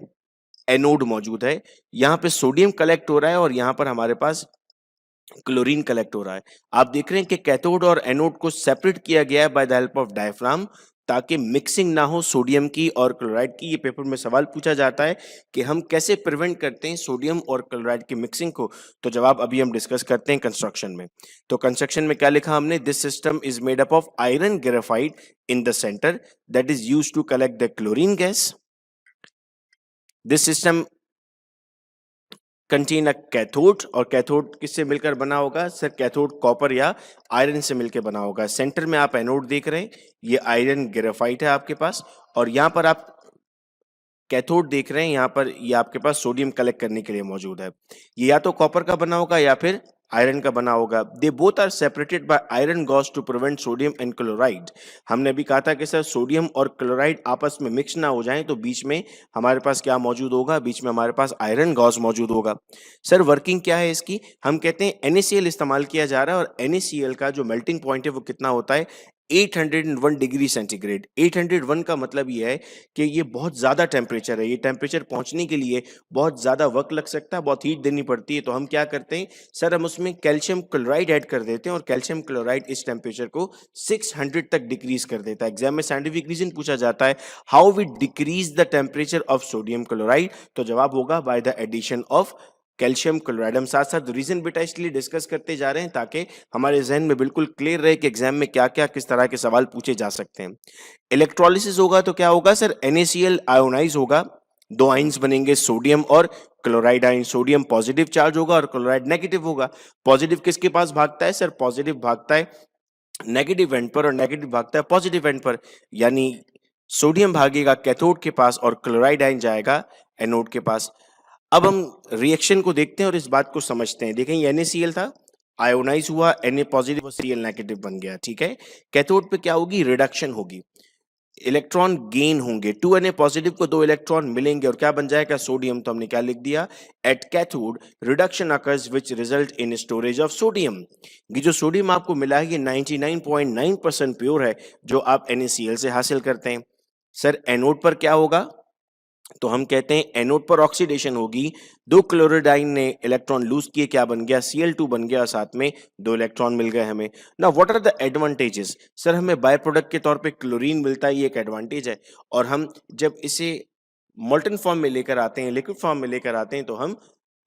एनोड मौजूद है। यहाँ पे सोडियम कलेक्ट हो रहा है और यहाँ पर हमारे पास क्लोरीन कलेक्ट हो रहा है। आप देख रहे हैं कि कैथोड और एनोड को सेपरेट किया गया है by the help of diaphragm, ताकि मिक्सिंग ना हो सोडियम की और क्लोराइड की। ये पेपर में सवाल पूछा जाता है कि हम कैसे प्रिवेंट करते हैं सोडियम और क्लोराइड की मिक्सिंग को। तो जवाब अभी हम डिस्कस करते हैं कंस्ट्रक्शन में। तो कंस्ट्रक्शन में क्या लिखा हमने, this system is made up of iron graphite in the centre that is used to collect the chlorine gas. This system contain a cathode, और कैथोड किससे मिलकर बना होगा सर, कैथोड कॉपर या आयरन से मिलकर बना होगा। सेंटर में आप एनोड देख रहे हैं, ये आयरन ग्रेफाइट है आपके पास, और यहाँ पर आप कैथोड देख रहे हैं, यहाँ पर ये आपके पास सोडियम कलेक्ट करने के लिए मौजूद है। ये या तो कॉपर का बना होगा या फिर आयरन का बना होगा। They both are separated by iron gauze to prevent sodium and chloride. हमने अभी कहा था कि सर सोडियम और क्लोराइड आपस में मिक्स ना हो जाएं, तो बीच में हमारे पास क्या मौजूद होगा, बीच में हमारे पास आयरन गॉस मौजूद होगा। सर वर्किंग क्या है इसकी, हम कहते हैं NaCl इस्तेमाल किया जा रहा है, और NaCl का जो मेल्टिंग पॉइंट है वो कितना होता है, 801 डिग्री सेंटीग्रेड। 801 का मतलब ये है कि ये बहुत ज़्यादा टेम्परेचर है। ये टेम्परेचर पहुंचने के लिए बहुत ज़्यादा वक्त लग सकता है, बहुत हीट देनी पड़ती है। तो हम क्या करते हैं सर, हम उसमें कैल्शियम क्लोराइड ऐड कर देते हैं, और कैल्शियम क्लोराइड इस टेम्परेचर को 600 तक डिक्रीज कर देता है। एग्जाम में साइंटिफिक रीजन पूछा जाता है, how we decrease the temperature of sodium chloride, तो जवाब होगा by the addition of calcium chloride. हम साथ साथ रीजन बेटा इसलिए डिस्कस करते जा रहे हैं ताकि हमारे जहन में बिल्कुल क्लियर रहे कि एग्जाम में क्या क्या किस तरह के सवाल पूछे जा सकते हैं। इलेक्ट्रोलिसिस होगा तो क्या होगा सर, NaCl आयोनाइज होगा, दो आइंस बनेंगे सोडियम और क्लोराइड आइन। सोडियम पॉजिटिव चार्ज होगा और क्लोराइड नेगेटिव होगा। पॉजिटिव किसके पास भागता है सर, पॉजिटिव भागता है नेगेटिव एंड पर, और नेगेटिव भागता है पॉजिटिव एंड पर। यानी सोडियम भागेगा कैथोड के पास और क्लोराइड आइन जाएगा एनोड के पास। अब हम रिएक्शन को देखते हैं और इस बात को समझते हैं। देखें ये NaCl था, आयोनाइज हुआ, Na पॉजिटिव और Cl नेगेटिव बन गया, ठीक है। कैथोड पे क्या होगी, रिडक्शन होगी, इलेक्ट्रॉन गेन होंगे। 2Na पॉजिटिव को 2 इलेक्ट्रॉन मिलेंगे और क्या बन जाएगा, सोडियम। तो हमने क्या लिख दिया, at cathode reduction occurs which result in storage of sodium. ये जो सोडियम आपको मिला है ये 99.9% प्योर है, जो आप NaCl से हासिल करते हैं। सर एनोड पर क्या होगा, तो हम कहते हैं एनोड पर ऑक्सीडेशन होगी। दो क्लोराइडाइन ने इलेक्ट्रॉन लूज किए, क्या बन गया, Cl2 बन गया, और साथ में 2 इलेक्ट्रॉन मिल गए हमें। ना what are the advantages, sir हमें बाय प्रोडक्ट के तौर पे क्लोरीन मिलता है, ये एक एडवांटेज है। और हम जब इसे मोल्टन फॉर्म में लेकर आते हैं, लिक्विड फॉर्म में लेकर आते हैं, तो हम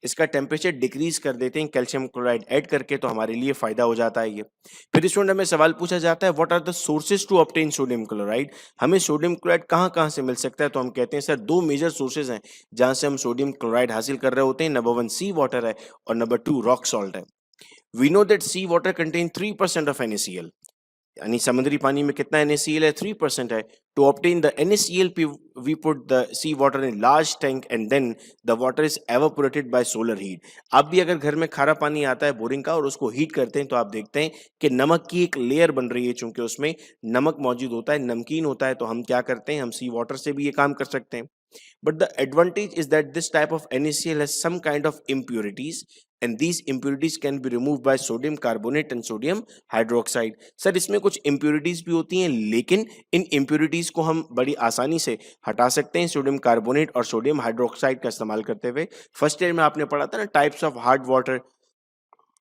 इसका टेम्परेचर डिक्रीज कर देते हैं कैल्शियम क्लोराइड ऐड करके, तो हमारे लिए फायदा हो जाता है ये। फिर स्टूडेंट हमें सवाल पूछा जाता है, what are the sources to obtain sodium chloride, हमें सोडियम क्लोराइड कहाँ कहाँ से मिल सकता है। तो हम कहते हैं सर दो मेजर सोर्सेज हैं जहां से हम सोडियम क्लोराइड हासिल कर रहे होते हैं। नंबर 1 सी वाटर है और नंबर 2 रॉक सॉल्ट है। We know that sea water contain 3% of NaCl, यानी समुद्री पानी में कितना NaCl है, 3% है। To obtain the NaCl we put the sea water in large tank and then the water is evaporated by solar heat. आप भी अगर घर में खारा पानी आता है बोरिंग का और उसको हीट करते हैं, तो आप देखते हैं कि नमक की एक लेयर बन रही है। चूंकि उसमें नमक मौजूद होता है, नमकीन होता है, तो हम क्या करते हैं, हम सी वाटर से भी ये काम कर सकते हैं। But the advantage is that this type of NaCl has some kind of impurities, and these impurities can be removed by sodium carbonate and sodium hydroxide. Sir इसमें कुछ impurities भी होती हैं, लेकिन इन impurities को हम बड़ी आसानी से हटा सकते हैं सोडियम कार्बोनेट और सोडियम हाइड्रोक्साइड का इस्तेमाल करते हुए। फर्स्ट ईयर में आपने पढ़ा था ना टाइप्स ऑफ हार्ड वाटर,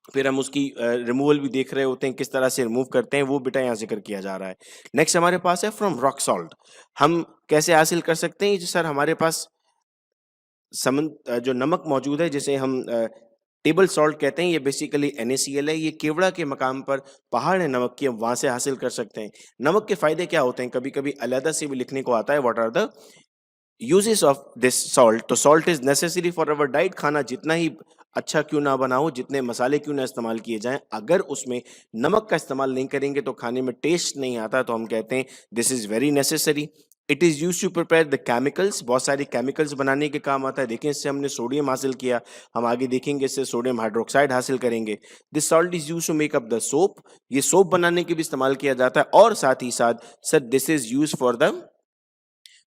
फिर हम उसकी रिमूवल भी देख रहे होते हैं, किस तरह से रिमूव करते हैं, वो बेटा यहाँ जिक्र किया जा रहा है। नेक्स्ट हमारे पास है फ्रॉम रॉक सॉल्ट। हम कैसे हासिल कर सकते हैं, सर हमारे पास जो नमक मौजूद है, जिसे हम टेबल सॉल्ट कहते हैं, ये बेसिकली NaCl है। ये केवड़ा के मकाम पर पहाड़ है नमक की, हम वहां से हासिल कर सकते हैं। नमक के फायदे क्या होते हैं, कभी कभी अलहदा से भी लिखने को आता है, what are the uses of this salt. तो salt is necessary for our diet. खाना जितना ही अच्छा क्यों ना बना हो, जितने मसाले क्यों ना इस्तेमाल किए जाएं, अगर उसमें नमक का इस्तेमाल नहीं करेंगे तो खाने में टेस्ट नहीं आता। तो हम कहते हैं this is very necessary. It is use to prepare the chemicals, बहुत सारे केमिकल्स बनाने के काम आता है। देखें इससे हमने सोडियम हासिल किया, हम आगे देखेंगे इससे सोडियम हाइड्रोक्साइड हासिल करेंगे। This salt is use to make up the soap, ये सोप बनाने के भी इस्तेमाल किया जाता है। और साथ ही साथ sir this is use for the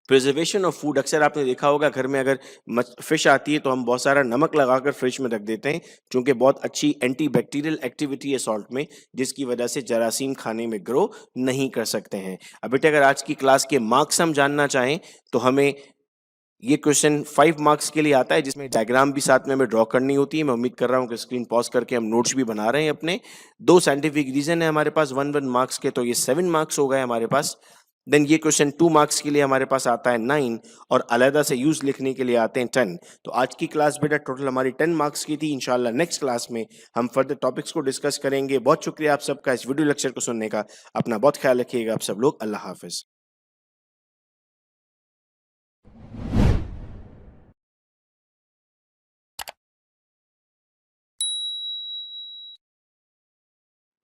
preservation of food. अक्सर आपने देखा होगा घर में अगर फिश आती है तो हम बहुत सारा नमक लगाकर फ्रिज में रख देते हैं, क्योंकि बहुत अच्छी एंटी बैक्टीरियल एक्टिविटी है सॉल्ट में, जिसकी वजह से जरासीम खाने में ग्रो नहीं कर सकते हैं। अब बेटे अगर आज की क्लास के मार्क्स हम जानना चाहें तो हमें ये क्वेश्चन 5 मार्क्स के लिए आता है, जिसमें डायग्राम भी साथ में हमें ड्रॉ करनी होती है। मैं उम्मीद कर रहा हूँ कि स्क्रीन पॉज करके हम नोट्स भी बना रहे हैं अपने। 2 साइंटिफिक रीजन है हमारे पास 1 मार्क्स के, तो ये 7 मार्क्स हो गए हमारे पास। देन ये क्वेश्चन 2 मार्क्स के लिए हमारे पास आता है 9 और अलहदा से यूज लिखने के लिए आते हैं 10। तो आज की क्लास बेटा टोटल हमारी 10 मार्क्स की थी। इंशाल्लाह नेक्स्ट क्लास में हम फर्दर टॉपिक्स को डिस्कस करेंगे। बहुत शुक्रिया आप सबका इस वीडियो लेक्चर को सुनने का। अपना बहुत ख्याल रखिएगा आप सब लोग। अल्लाह हाफिज।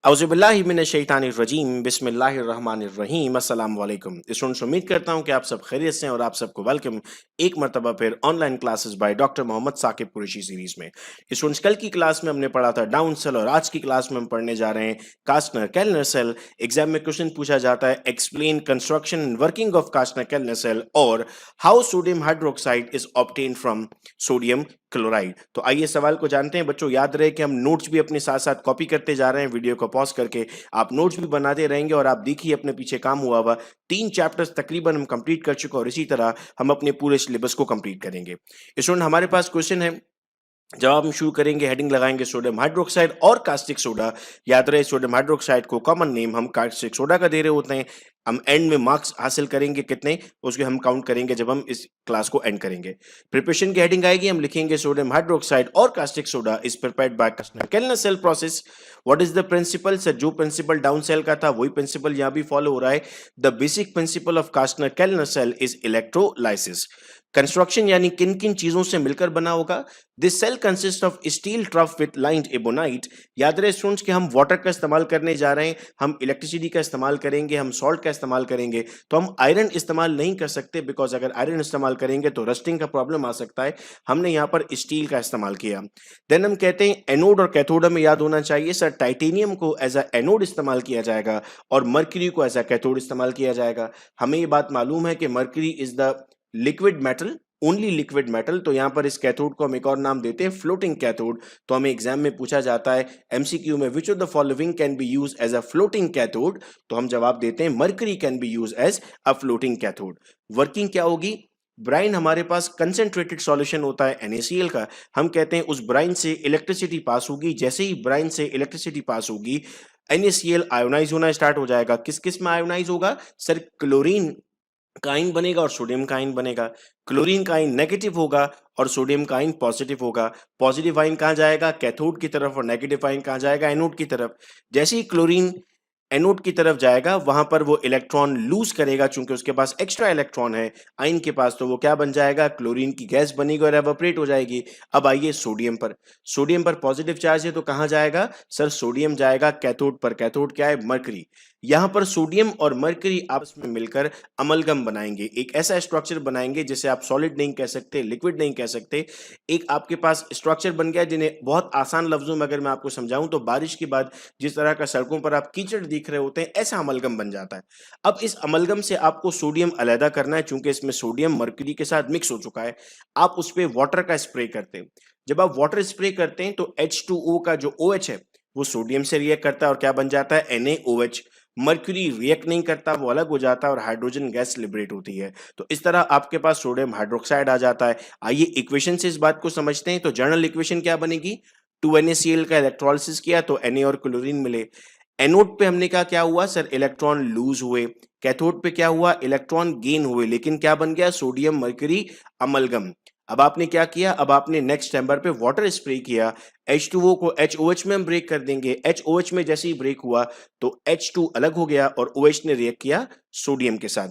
औज़ुबिल्लाहिमिनश्शैतानिर्रजीम बिस्मिल्लाहिर्रहमानिर्रहीम अस्सलाम वालेकुम। स्टूडेंट्स उम्मीद करता हूँ कि आप सब खैरियत से हैं और आप सबको वेलकम एक मरतबा फिर online classes by doctor Mohammad Saqib Qureshi series में। स्टूडेंट्स कल की क्लास में हमने पढ़ा था डाउन सेल और आज की क्लास में हम पढ़ने जा रहे हैं कास्टनर केल्नर सेल। एग्जाम में क्वेश्चन पूछा जाता है explain construction and working of Castner Kellner cell और how sodium hydroxide is obtain from sodium chloride. तो आइए सवाल को जानते हैं। बच्चों याद रहे कि हम नोट्स भी अपने साथ साथ कॉपी करते जा रहे हैं। वीडियो को पॉज करके आप नोट्स भी बनाते रहेंगे और आप देखिए अपने पीछे काम हुआ हुआ 3 चैप्टर्स तकरीबन हम कंप्लीट कर चुके हैं और इसी तरह हम अपने पूरे सिलेबस को कंप्लीट करेंगे। स्टूडेंट हमारे पास क्वेश्चन है, जवाब हम शुरू करेंगे, हेडिंग लगाएंगे सोडियम हाइड्रोक्साइड और कास्टिक सोडा। याद रहे सोडियम हाइड्रोक्साइड को कॉमन नेम हम कास्टिक सोडा का दे रहे होते हैं। हम एंड में मार्क्स हासिल करेंगे कितने उसके हम काउंट करेंगे जब हम इस क्लास को एंड करेंगे। प्रिपरेशन की हेडिंग आएगी, हम लिखेंगे सोडियम हाइड्रोक्साइड और caustic soda is prepared by Kellner cell process. What is the principle? Sir जो प्रिंसिपल डाउन सेल का था वही प्रिंसिपल यहाँ भी फॉलो हो रहा है। The basic principle of Castner Kellner cell is electrolysis. Construction यानी किन किन चीजों से मिलकर बना होगा? This cell consist of steel trough with lined ebonite. याद रहे स्टूडेंट्स कि हम वाटर का इस्तेमाल करने जा रहे हैं, हम इलेक्ट्रिसिटी का इस्तेमाल करेंगे, हम सॉल्ट का इस्तेमाल करेंगे, तो हम आयरन इस्तेमाल नहीं कर सकते, बिकॉज अगर आयरन इस्तेमाल करेंगे तो रस्टिंग का प्रॉब्लम आ सकता है। हमने यहाँ पर स्टील का इस्तेमाल किया। देन हम कहते हैं एनोड और कैथोड में याद होना चाहिए सर टाइटेनियम को एज अ एनोड इस्तेमाल किया जाएगा और मर्क्यूरी को एज अ कैथोड इस्तेमाल किया जाएगा। हमें ये बात मालूम है कि mercury is the liquid metal, only liquid metal, तो यहां पर इस कैथोड को हम एक और नाम देते हैं फ्लोटिंग कैथोड। तो हमें एग्जाम में पूछा जाता है एमसीक्यू में which of the following can be use as a floating cathode, तो हम जवाब देते हैं mercury can be use as a floating cathode. Working क्या होगी? ब्राइन हमारे पास कंसेंट्रेटेड सॉल्यूशन होता है NaCl का, हम कहते हैं उस ब्राइन से इलेक्ट्रिसिटी पास होगी। जैसे ही ब्राइन से इलेक्ट्रिसिटी पास होगी NaCl आयोनाइज होना स्टार्ट हो जाएगा। किस किस में आयोनाइज होगा? सर क्लोरीन का आयन बनेगा और सोडियम का आयन बनेगा। क्लोरीन का आयन नेगेटिव होगा और सोडियम का आयन पॉजिटिव होगा। पॉजिटिव आयन कहाँ जाएगा? कैथोड की तरफ, और नेगेटिव आयन कहाँ जाएगा? एनोड की तरफ। जैसे ही क्लोरीन एनोड की तरफ जाएगा वहां पर वो इलेक्ट्रॉन लूज करेगा, चूंकि उसके पास एक्स्ट्रा इलेक्ट्रॉन है आयन के पास, तो वो क्या बन जाएगा? क्लोरीन की गैस बनेगी और एवापोरेट हो जाएगी। अब आइए सोडियम पर। सोडियम पर पॉजिटिव चार्ज है तो कहां जाएगा? सर सोडियम जाएगा कैथोड पर। कैथोड क्या है? मरकरी। यहां पर सोडियम और मरकरी आपस में मिलकर अमलगम बनाएंगे, एक ऐसा स्ट्रक्चर बनाएंगे जिसे आप सॉलिड नहीं कह सकते, लिक्विड नहीं कह सकते। एक आपके पास स्ट्रक्चर बन गया जिन्हें बहुत आसान लफ्जों में अगर मैं आपको समझाऊं तो बारिश के बाद जिस तरह का सड़कों पर आप कीचड़ दिख रहे होते हैं, ऐसा अमलगम बन जाता है। अब इस अमलगम से आपको सोडियम अलहदा करना है, चूंकि इसमें सोडियम मर्क्यूरी के साथ मिक्स हो चुका है। आप उस पर वाटर का स्प्रे करते हैं। जब आप वाटर स्प्रे करते हैं तो H2O का जो OH है वो सोडियम से रिएक्ट करता है और क्या बन जाता है? NaOH। मर्क्यूरी रिएक्ट नहीं करता, वो अलग हो जाता है और हाइड्रोजन गैस लिबरेट होती है। तो इस तरह आपके पास सोडियम हाइड्रोक्साइड आ जाता है। आइए इक्वेशन से इस बात को समझते हैं। तो जनरल इक्वेशन क्या बनेगी? 2NaCl का इलेक्ट्रोलिसिस किया तो Na और क्लोरीन मिले। एनोड पे हमने कहा क्या हुआ? सर इलेक्ट्रॉन लूज हुए। कैथोड पे क्या हुआ? इलेक्ट्रॉन गेन हुए, लेकिन क्या बन गया? Sodium mercury amalgam. अब आपने क्या किया? अब आपने नेक्स्ट चैम्बर पे वाटर स्प्रे किया। H2O को HOH में हम ब्रेक कर देंगे। HOH में जैसे ही ब्रेक हुआ तो H2 अलग हो गया और OH ने रिएक्ट किया सोडियम के साथ।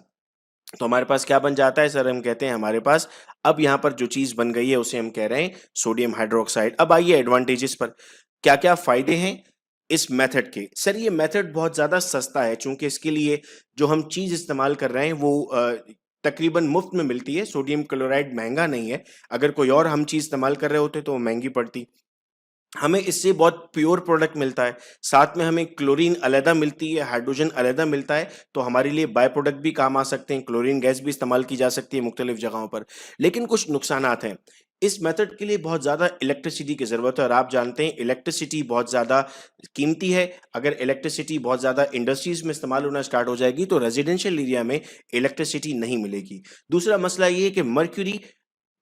तो हमारे पास क्या बन जाता है? सर हम कहते हैं हमारे पास अब यहाँ पर जो चीज बन गई है उसे हम कह रहे हैं सोडियम हाइड्रोक्साइड। अब आइए एडवांटेजेस पर। क्या क्या फायदे हैं इस मेथड के? सर ये मेथड बहुत ज्यादा सस्ता है, चूंकि इसके लिए जो हम चीज इस्तेमाल कर रहे हैं वो तकरीबन मुफ्त में मिलती है। सोडियम क्लोराइड महंगा नहीं है, अगर कोई और हम चीज़ इस्तेमाल कर रहे होते तो वो महंगी पड़ती। हमें इससे बहुत प्योर प्रोडक्ट मिलता है, साथ में हमें क्लोरीन अलहदा मिलती है, हाइड्रोजन अलहदा मिलता है, तो हमारे लिए बाय प्रोडक्ट भी काम आ सकते हैं, क्लोरीन गैस भी इस्तेमाल की जा सकती है मुख्तलिफ जगहों पर। लेकिन कुछ नुकसानात हैं। इस मेथड के लिए बहुत ज़्यादा इलेक्ट्रिसिटी की ज़रूरत है और आप जानते हैं इलेक्ट्रिसिटी बहुत ज़्यादा कीमती है। अगर इलेक्ट्रिसिटी बहुत ज़्यादा इंडस्ट्रीज़ में इस्तेमाल होना स्टार्ट हो जाएगी तो रेजिडेंशियल एरिया में इलेक्ट्रिसिटी नहीं मिलेगी। दूसरा मसला ये है कि मर्क्यूरी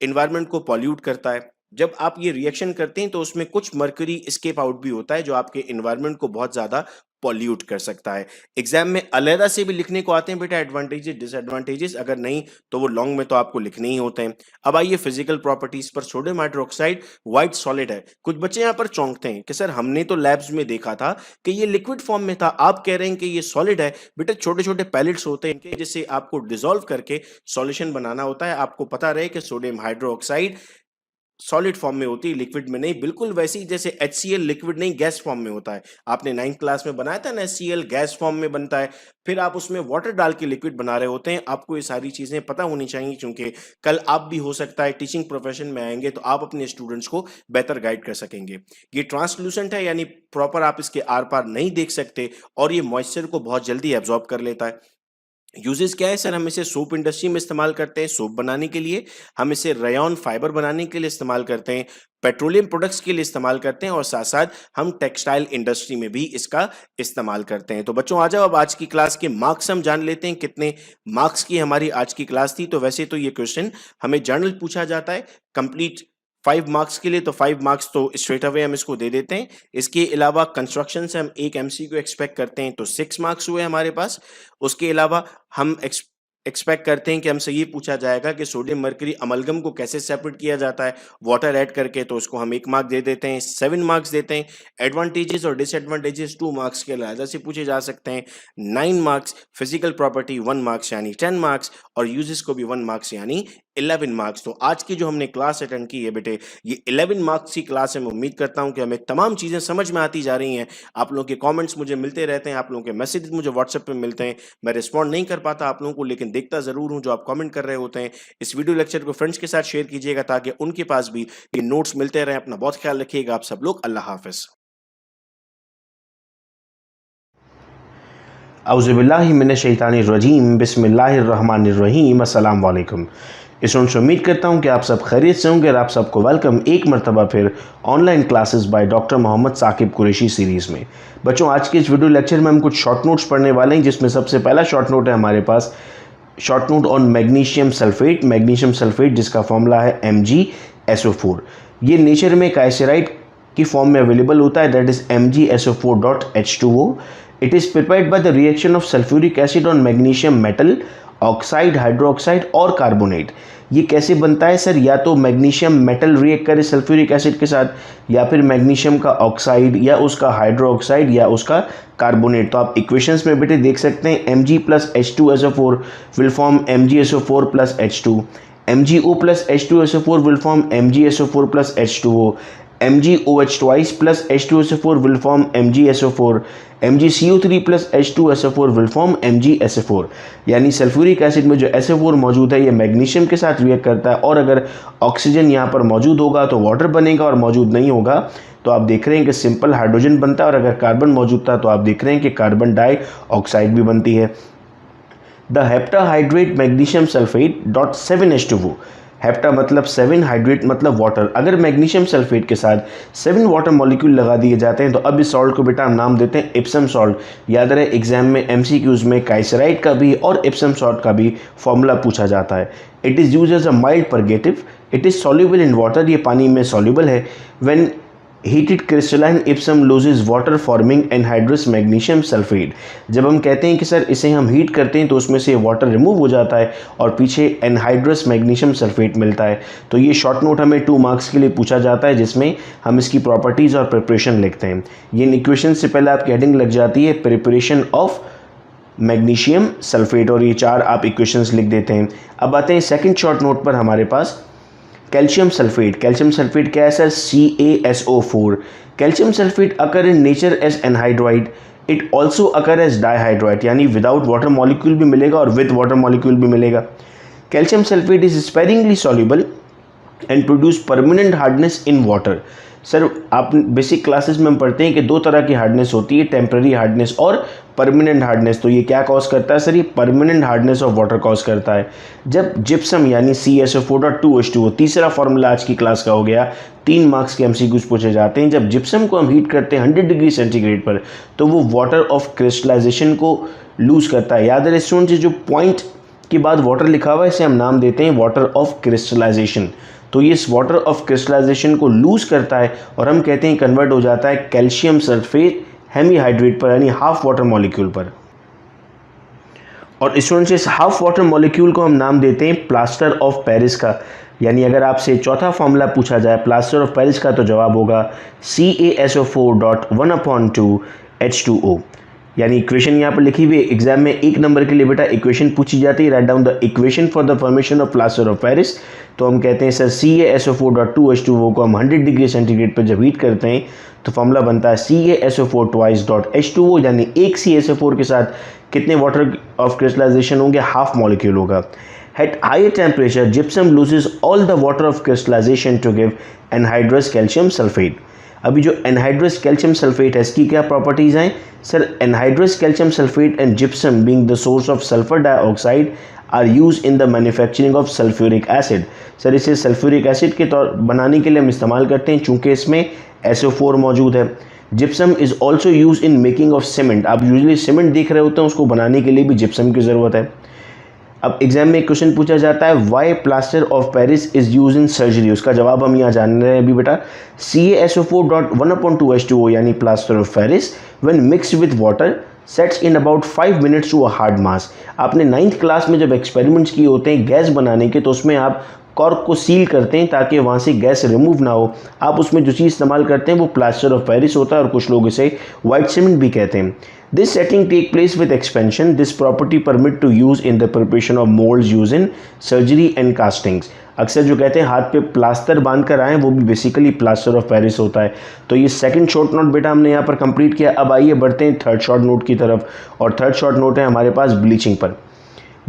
एनवायरनमेंट को पॉल्यूट करता है। जब आप ये रिएक्शन करते हैं तो उसमें कुछ मर्क्यूरी एस्केप आउट भी होता है जो आपके एनवायरनमेंट को बहुत ज़्यादा पॉल्यूट कर सकता है। एग्जाम में अलहदा से भी लिखने को आते हैं बेटा एडवांटेजेस डिसएडवांटेजेस, अगर नहीं तो वो लॉन्ग में तो आपको लिखने ही होते हैं। अब आइए फिजिकल प्रॉपर्टीज पर। सोडियम हाइड्रोक्साइड व्हाइट सॉलिड है। कुछ बच्चे यहाँ पर चौंकते हैं कि सर हमने तो लैब्स में देखा था कि ये लिक्विड फॉर्म में था, आप कह रहे हैं कि ये सॉलिड है। बेटा छोटे छोटे पैलेट्स होते हैं इनके, जिससे आपको डिसॉल्व करके सॉल्यूशन बनाना होता है। आपको पता रहे कि सोडियम हाइड्रोक्साइड सॉलिड फॉर्म में होती है, लिक्विड में नहीं। बिल्कुल वैसे ही जैसे HCl लिक्विड नहीं गैस फॉर्म में होता है। आपने 9th क्लास में बनाया था ना, HCl गैस फॉर्म में बनता है, फिर आप उसमें वाटर डाल के लिक्विड बना रहे होते हैं। आपको ये सारी चीजें पता होनी चाहिए, क्योंकि कल आप भी हो सकता है टीचिंग प्रोफेशन में आएंगे तो आप अपने स्टूडेंट्स को बेहतर गाइड कर सकेंगे। ये ट्रांसलूसेंट है, यानी प्रॉपर आप इसके आर पार नहीं देख सकते, और ये मॉइस्चर को बहुत जल्दी एब्जॉर्ब कर लेता है। यूजेस क्या है सर? हम इसे सोप इंडस्ट्री में इस्तेमाल करते हैं सोप बनाने के लिए, हम इसे रेयॉन फाइबर बनाने के लिए इस्तेमाल करते हैं, पेट्रोलियम प्रोडक्ट्स के लिए इस्तेमाल करते हैं, और साथ साथ हम टेक्सटाइल इंडस्ट्री में भी इसका इस्तेमाल करते हैं। तो बच्चों आ जाओ, अब आज की क्लास के मार्क्स हम जान लेते हैं। कितने मार्क्स की हमारी आज की क्लास थी? तो वैसे तो ये क्वेश्चन हमें जर्नल पूछा जाता है कंप्लीट 5 मार्क्स के लिए, तो 5 मार्क्स तो स्ट्रेट अवे हम इसको दे देते हैं। इसके अलावा कंस्ट्रक्शन से हम एक MCQ एक्सपेक्ट करते हैं, तो 6 मार्क्स हुए हमारे पास। उसके अलावा हम एक्सपेक्ट करते हैं कि हमसे ये पूछा जाएगा कि सोडियम मर्करी अमलगम को कैसे सेपरेट किया जाता है वाटर ऐड करके, तो उसको हम 1 मार्क दे देते हैं। 7 मार्क्स देते हैं। एडवांटेजेस और डिसएडवांटेजेस 2 मार्क्स के अलग से पूछे जा सकते हैं। 9 मार्क्स, फिजिकल प्रॉपर्टी 1 मार्क्स यानी 10 मार्क्स, और यूजेस को भी 1 मार्क्स यानी 11 मार्क्स। तो आज की जो हमने क्लास अटेंड की है बेटे, ये 11 मार्क्स की क्लास है। मैं उम्मीद करता हूँ कि हमें तमाम चीज़ें समझ में आती जा रही हैं। आप लोगों के कमेंट्स मुझे मिलते रहते हैं, आप लोगों के मैसेज मुझे व्हाट्सएप पे मिलते हैं। मैं रिस्पॉन्ड नहीं कर पाता आप लोगों को, लेकिन देखता ज़रूर हूँ जो आप कमेंट कर रहे होते हैं। इस वीडियो लेक्चर को फ्रेंड्स के साथ शेयर कीजिएगा ताकि उनके पास भी ये नोट्स मिलते रहें। अपना बहुत ख्याल रखिएगा आप सब लोग। अल्लाह हाफिज़। औज़ुबिल्लाहिमिनश्शैतानिर्रजीम बिस्मिल्लाहिर्रहमानिर्रहीम अस्सलाम वालेकुम। स्टूडेंट्स, उम्मीद करता हूँ कि आप सब खैरियत से होंगे और आप सबको वेलकम एक मरतबा फिर online classes by doctor Mohammad Saqib Qureshi series में। बच्चों आज के इस वीडियो लेक्चर में हम कुछ शॉर्ट नोट्स पढ़ने वाले हैं, जिसमें सबसे पहला शॉर्ट नोट है हमारे पास, short note on magnesium sulphate. Magnesium sulphate जिसका फॉर्मूला है MgSO4। ये नेचर में काइसेराइड की फॉर्म में अवेलेबल होता है, that is MgSO4.H2O। It is prepared bye the reaction of sulphuric acid on magnesium metal, oxide, hydroxide और कार्बोनेट। ये कैसे बनता है सर? या तो मैग्नीशियम मेटल रिएक्ट करे सल्फ्यूरिक एसिड के साथ, या फिर मैग्नीशियम का ऑक्साइड, या उसका हाइड्रोक्साइड, या उसका कार्बोनेट। तो आप इक्वेशंस में बेटे देख सकते हैं Mg plus H2SO4 will form MgSO4 plus H2, MgO plus H2SO4 will form MgSO4 plus H2O, MgOH twice plus H2SO4 will form MgSO4, MgCO3 plus H2SO4 will form MgSO4। यानी सल्फ्यूरिक एसिड में जो SO4 मौजूद है ये मैग्नीशियम के साथ रिएक्ट करता है, और अगर ऑक्सीजन यहाँ पर मौजूद होगा तो वाटर बनेगा, और मौजूद नहीं होगा तो आप देख रहे हैं कि सिंपल हाइड्रोजन बनता है, और अगर कार्बन मौजूद था तो आप देख रहे हैं कि कार्बन डाइऑक्साइड भी बनती है। The heptahydrate magnesium sulphate dot 7H2O। Hepta मतलब 7, हाइड्रेट मतलब वाटर। अगर मैग्नीशियम सल्फेट के साथ 7 वाटर मॉलिक्यूल लगा दिए जाते हैं तो अब इस सॉल्ट को बेटा हम नाम देते हैं इप्सम सॉल्ट। याद रहे एग्जाम में MCQs में काइसेराइड का भी और इप्सम सॉल्ट का भी फॉर्मूला पूछा जाता है। It is use as a mild purgative. It is soluble in water, ये पानी में सॉल्युबल है। When heated crystalline Epsom loses water forming anhydrous magnesium sulphate. जब हम कहते हैं कि सर इसे हम हीट करते हैं तो उसमें से वाटर रिमूव हो जाता है और पीछे एनहाइड्रस मैग्नीशियम सल्फेट मिलता है। तो ये शॉर्ट नोट हमें 2 मार्क्स के लिए पूछा जाता है, जिसमें हम इसकी प्रॉपर्टीज़ और प्रिपरेशन लिखते हैं। ये इक्वेशन से पहले आपकी हेडिंग लग जाती है प्रिपरेशन ऑफ मैग्नीशियम सल्फेट, और ये 4 आप इक्वेशंस लिख देते हैं। अब आते हैं सेकंड शॉर्ट नोट पर हमारे पास कैल्शियम सल्फेट। कैल्शियम सल्फेट क्या है sir? CaSO4। Calcium sulphate occur in nature as anhydride. It also occur as dihydride, यानी विदाउट वाटर मॉलिक्यूल भी मिलेगा और विद वाटर मॉलिक्यूल भी मिलेगा। Calcium sulfate is sparingly soluble and produce permanent hardness in water. Sir आप बेसिक क्लासेस में हम पढ़ते हैं कि दो तरह की हार्डनेस होती है, टेम्पररी हार्डनेस और परमानेंट हार्डनेस। तो ये क्या कॉज करता है सर? ये permanent hardness of water cause करता है। जब जिप्सम यानी CaSO4.2H2O, तीसरा फॉर्मूला आज की क्लास का हो गया, 3 मार्क्स के MCQs पूछे जाते हैं। जब जिप्सम को हम हीट करते हैं 100 डिग्री सेंटीग्रेड पर, तो वो वाटर ऑफ क्रिस्टलाइजेशन को लूज करता है। याद रहे स्टूडेंट्स, जो पॉइंट के बाद वाटर लिखा हुआ है इसे हम नाम देते हैं वाटर ऑफ क्रिस्टलाइजेशन। तो ये इस वाटर ऑफ क्रिस्टलाइजेशन को लूज करता है और हम कहते हैं कन्वर्ट हो जाता है कैल्शियम सल्फेट हेमीहाइड्रेट पर, यानी हाफ वाटर मॉलिक्यूल पर। और स्टूडेंट्स, इस हाफ वाटर मॉलिक्यूल को हम नाम देते हैं प्लास्टर ऑफ पेरिस का। यानी अगर आपसे चौथा फॉर्मूला पूछा जाए प्लास्टर ऑफ पेरिस का, तो जवाब होगा CaSO4.1/2H2O। यानी इक्वेशन यहाँ पर लिखी हुई है। एग्जाम में 1 नंबर के लिए बेटा इक्वेशन पूछी जाती है, write down the equation for the formation of plaster of Paris. तो हम कहते हैं सर CaSO4.2H2O को हम 100 डिग्री सेंटीग्रेड पर जब हीट करते हैं तो फॉर्मूला बनता है CaSO4 यानी एक CaSO4 के साथ कितने वाटर ऑफ क्रिस्टलाइजेशन होंगे? हाफ मॉलिक्यूल होगा। At higher temperature, gypsum loses all the water of crystallization to give anhydrous calcium sulfate. अभी जो एनहाइड्रस कैल्शियम सल्फेट है इसकी क्या प्रॉपर्टीज़ हैं sir? Anhydrous calcium sulphate and gypsum being the source of sulphur dioxide are use in the manufacturing of sulphuric acid. Sir इसे सल्फ्यूरिक एसिड के तौर बनाने के लिए हम इस्तेमाल करते हैं चूँकि इसमें SO4 मौजूद है। Gypsum is also use in making of cement. आप यूजली सीमेंट देख रहे होते हैं, उसको बनाने के लिए भी जिप्सम की ज़रूरत है। अब एग्जाम में एक क्वेश्चन पूछा जाता है why plaster of Paris is use in surgery. उसका जवाब हम यहाँ जान रहे हैं अभी बेटा। CaSO4.1/2H2O यानी plaster of Paris when mixed with water sets in about 5 minutes to a hard mass. आपने 9th क्लास में जब एक्सपेरिमेंट्स किए होते हैं गैस बनाने के, तो उसमें आप कॉर्क को सील करते हैं ताकि वहाँ से गैस रिमूव ना हो। आप उसमें जो चीज़ इस्तेमाल करते हैं वो प्लास्टर ऑफ पेरिस होता है और कुछ लोग इसे वाइट सीमेंट भी कहते हैं। This setting take place with expansion. This property permit to use in the preparation of molds used in surgery and castings. अक्सर जो कहते हैं हाथ पे प्लास्टर बांध कर आए वो भी बेसिकली प्लास्टर ऑफ पेरिस होता है। तो ये सेकंड शॉर्ट नोट बेटा हमने यहाँ पर कंप्लीट किया। अब आइए बढ़ते हैं थर्ड शॉर्ट नोट की तरफ, और थर्ड शॉर्ट नोट है हमारे पास ब्लीचिंग पर।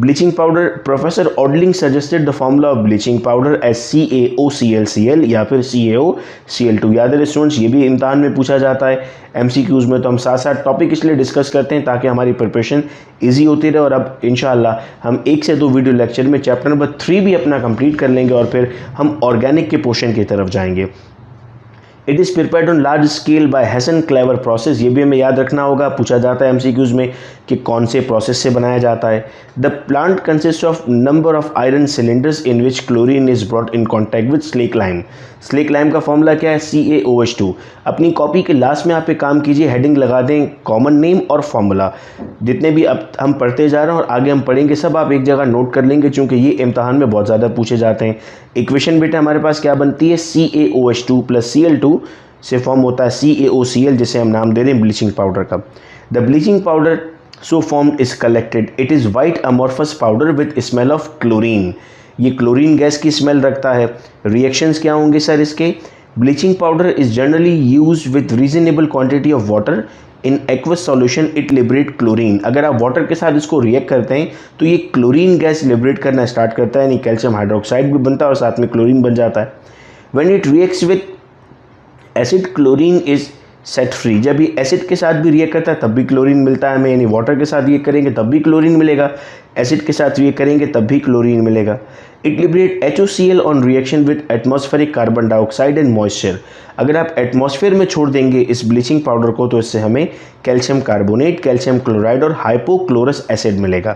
Bleaching powder, professor Odling suggested the formula of bleaching powder as CaOClCl या फिर CaOCl2। याद है स्टूडेंट्स, ये भी इम्तहान में पूछा जाता है MCQs में, तो हम साथ साथ टॉपिक इसलिए डिस्कस करते हैं ताकि हमारी प्रिपरेशन इजी होती रहे। और अब इंशाल्लाह हम 1 से 2 वीडियो लेक्चर में चैप्टर नंबर 3 भी अपना कंप्लीट कर लेंगे और फिर हम ऑर्गेनिक के पोर्शन की तरफ जाएंगे। It is prepared on large scale by Hasenclever process. ये भी हमें याद रखना होगा, पूछा जाता है MCQs में कि कौन से प्रोसेस से बनाया जाता है। The plant consist of number of iron cylinders in which chlorine is brought in contact with slack lime. Slack lime का फॉर्मूला क्या है? CaOH2। अपनी कॉपी के लास्ट में आप एक काम कीजिए, हेडिंग लगा दें कॉमन नेम और फॉर्मूला। जितने भी अब हम पढ़ते जा रहे हैं और आगे हम पढ़ेंगे सब आप एक जगह नोट कर लेंगे, चूँकि ये इम्तहान में बहुत ज़्यादा पूछे जाते हैं। इक्वेशन बेटा हमारे पास क्या बनती है? CaOH2 + Cl2 से फॉर्म होता है CaOCl, जिसे हम नाम दे रहे हैं ब्लीचिंग पाउडर का। The bleaching powder so form is collected. It is white amorphous powder with smell of chlorine. ये क्लोरीन गैस की स्मेल रखता है। रिएक्शंस क्या होंगे सर इसके? Bleaching powder is generally use with reasonable quantity of water in aqueous solution. It liberate chlorine. अगर आप वाटर के साथ इसको रिएक्ट करते हैं तो ये क्लोरीन गैस लिबरेट करना स्टार्ट करता है, यानी कैल्शियम हाइड्रोक्साइड भी बनता है और साथ में क्लोरीन बन जाता है। When it reacts with acid chlorine is set free. जब ये एसिड के साथ भी रिएक्ट करता है तब भी क्लोरीन मिलता है हमें, यानी वाटर के साथ रिएक्ट करेंगे तब भी क्लोरीन मिलेगा, एसिड के साथ रिएक्ट करेंगे तब भी क्लोरीन मिलेगा। It liberate HOCl on reaction with atmospheric carbon dioxide and moisture. अगर आप एटमॉस्फेयर में छोड़ देंगे इस ब्लीचिंग पाउडर को तो इससे हमें कैल्शियम कार्बोनेट, कैल्शियम क्लोराइड और हाइपोक्लोरस एसिड मिलेगा।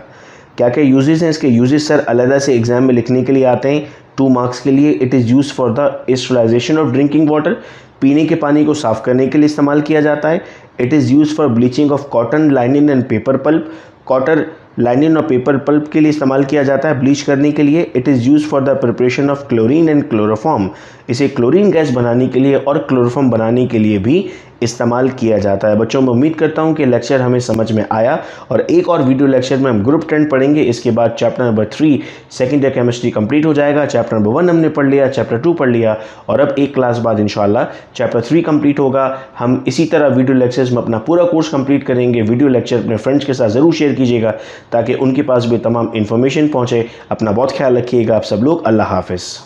क्या क्या यूजेस हैं इसके? यूजेस सर अलग से एग्जाम में लिखने के लिए आते हैं 2 मार्क्स के लिए। It is use for the sterilisation of drinking water. पीने के पानी को साफ करने के लिए इस्तेमाल किया जाता है। It is use for bleaching of cotton, linen and paper pulp. Cotton, linen और पेपर पल्प के लिए इस्तेमाल किया जाता है ब्लीच करने के लिए। It is use for the preparation of chlorine and chloroform. इसे क्लोरीन गैस बनाने के लिए और क्लोरोफॉर्म बनाने के लिए भी इस्तेमाल किया जाता है। बच्चों, मैं उम्मीद करता हूँ कि लेक्चर हमें समझ में आया और एक और वीडियो लेक्चर में हम ग्रुप 10 पढ़ेंगे। इसके बाद chapter number 3 second year chemistry complete हो जाएगा। चैप्टर नंबर 1 हमने पढ़ लिया, चैप्टर 2 पढ़ लिया और अब एक क्लास बाद इंशाल्लाह चैप्टर 3 कंप्लीट होगा। हम इसी तरह वीडियो लेक्चर्स में अपना पूरा कोर्स कंप्लीट करेंगे। वीडियो लेक्चर अपने फ्रेंड्स के साथ ज़रूर शेयर कीजिएगा ताकि उनके पास भी तमाम इन्फॉर्मेशन पहुँचे। अपना बहुत ख्याल रखिएगा आप सब लोग। अल्लाह हाफिज़।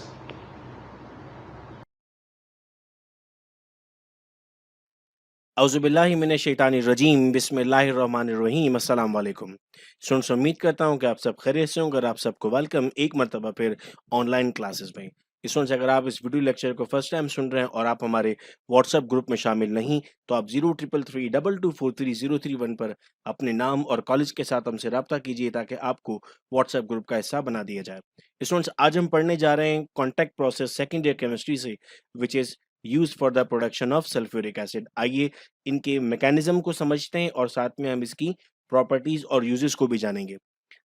औज़ुबिल्लाहिमिनश्शैतानिर्रजीम बिस्मिल्लाहिर्रहमानिर्रहीम अस्सलाम वालेकुम। स्टूडेंट्स, उम्मीद करता हूँ कि आप सब खैरियत से होंगे और आप सबको वेलकम एक मरतबा फिर ऑनलाइन क्लासेस में। स्टूडेंट्स, अगर आप इस वीडियो लेक्चर को फर्स्ट टाइम सुन रहे हैं और आप हमारे व्हाट्सएप ग्रुप में शामिल नहीं, तो आप 0333224301 पर अपने नाम और कॉलेज के साथ हमसे रब्ता कीजिए ताकि आपको व्हाट्सएप ग्रुप का हिस्सा बना दिया जाए। स्टूडेंट्स, आज हम पढ़ने जा रहे हैं contact process second year chemistry से, which is used for the production of sulphuric acid. आइए इनके मैकेनिज्म को समझते हैं और साथ में हम इसकी प्रॉपर्टीज और यूजेस को भी जानेंगे।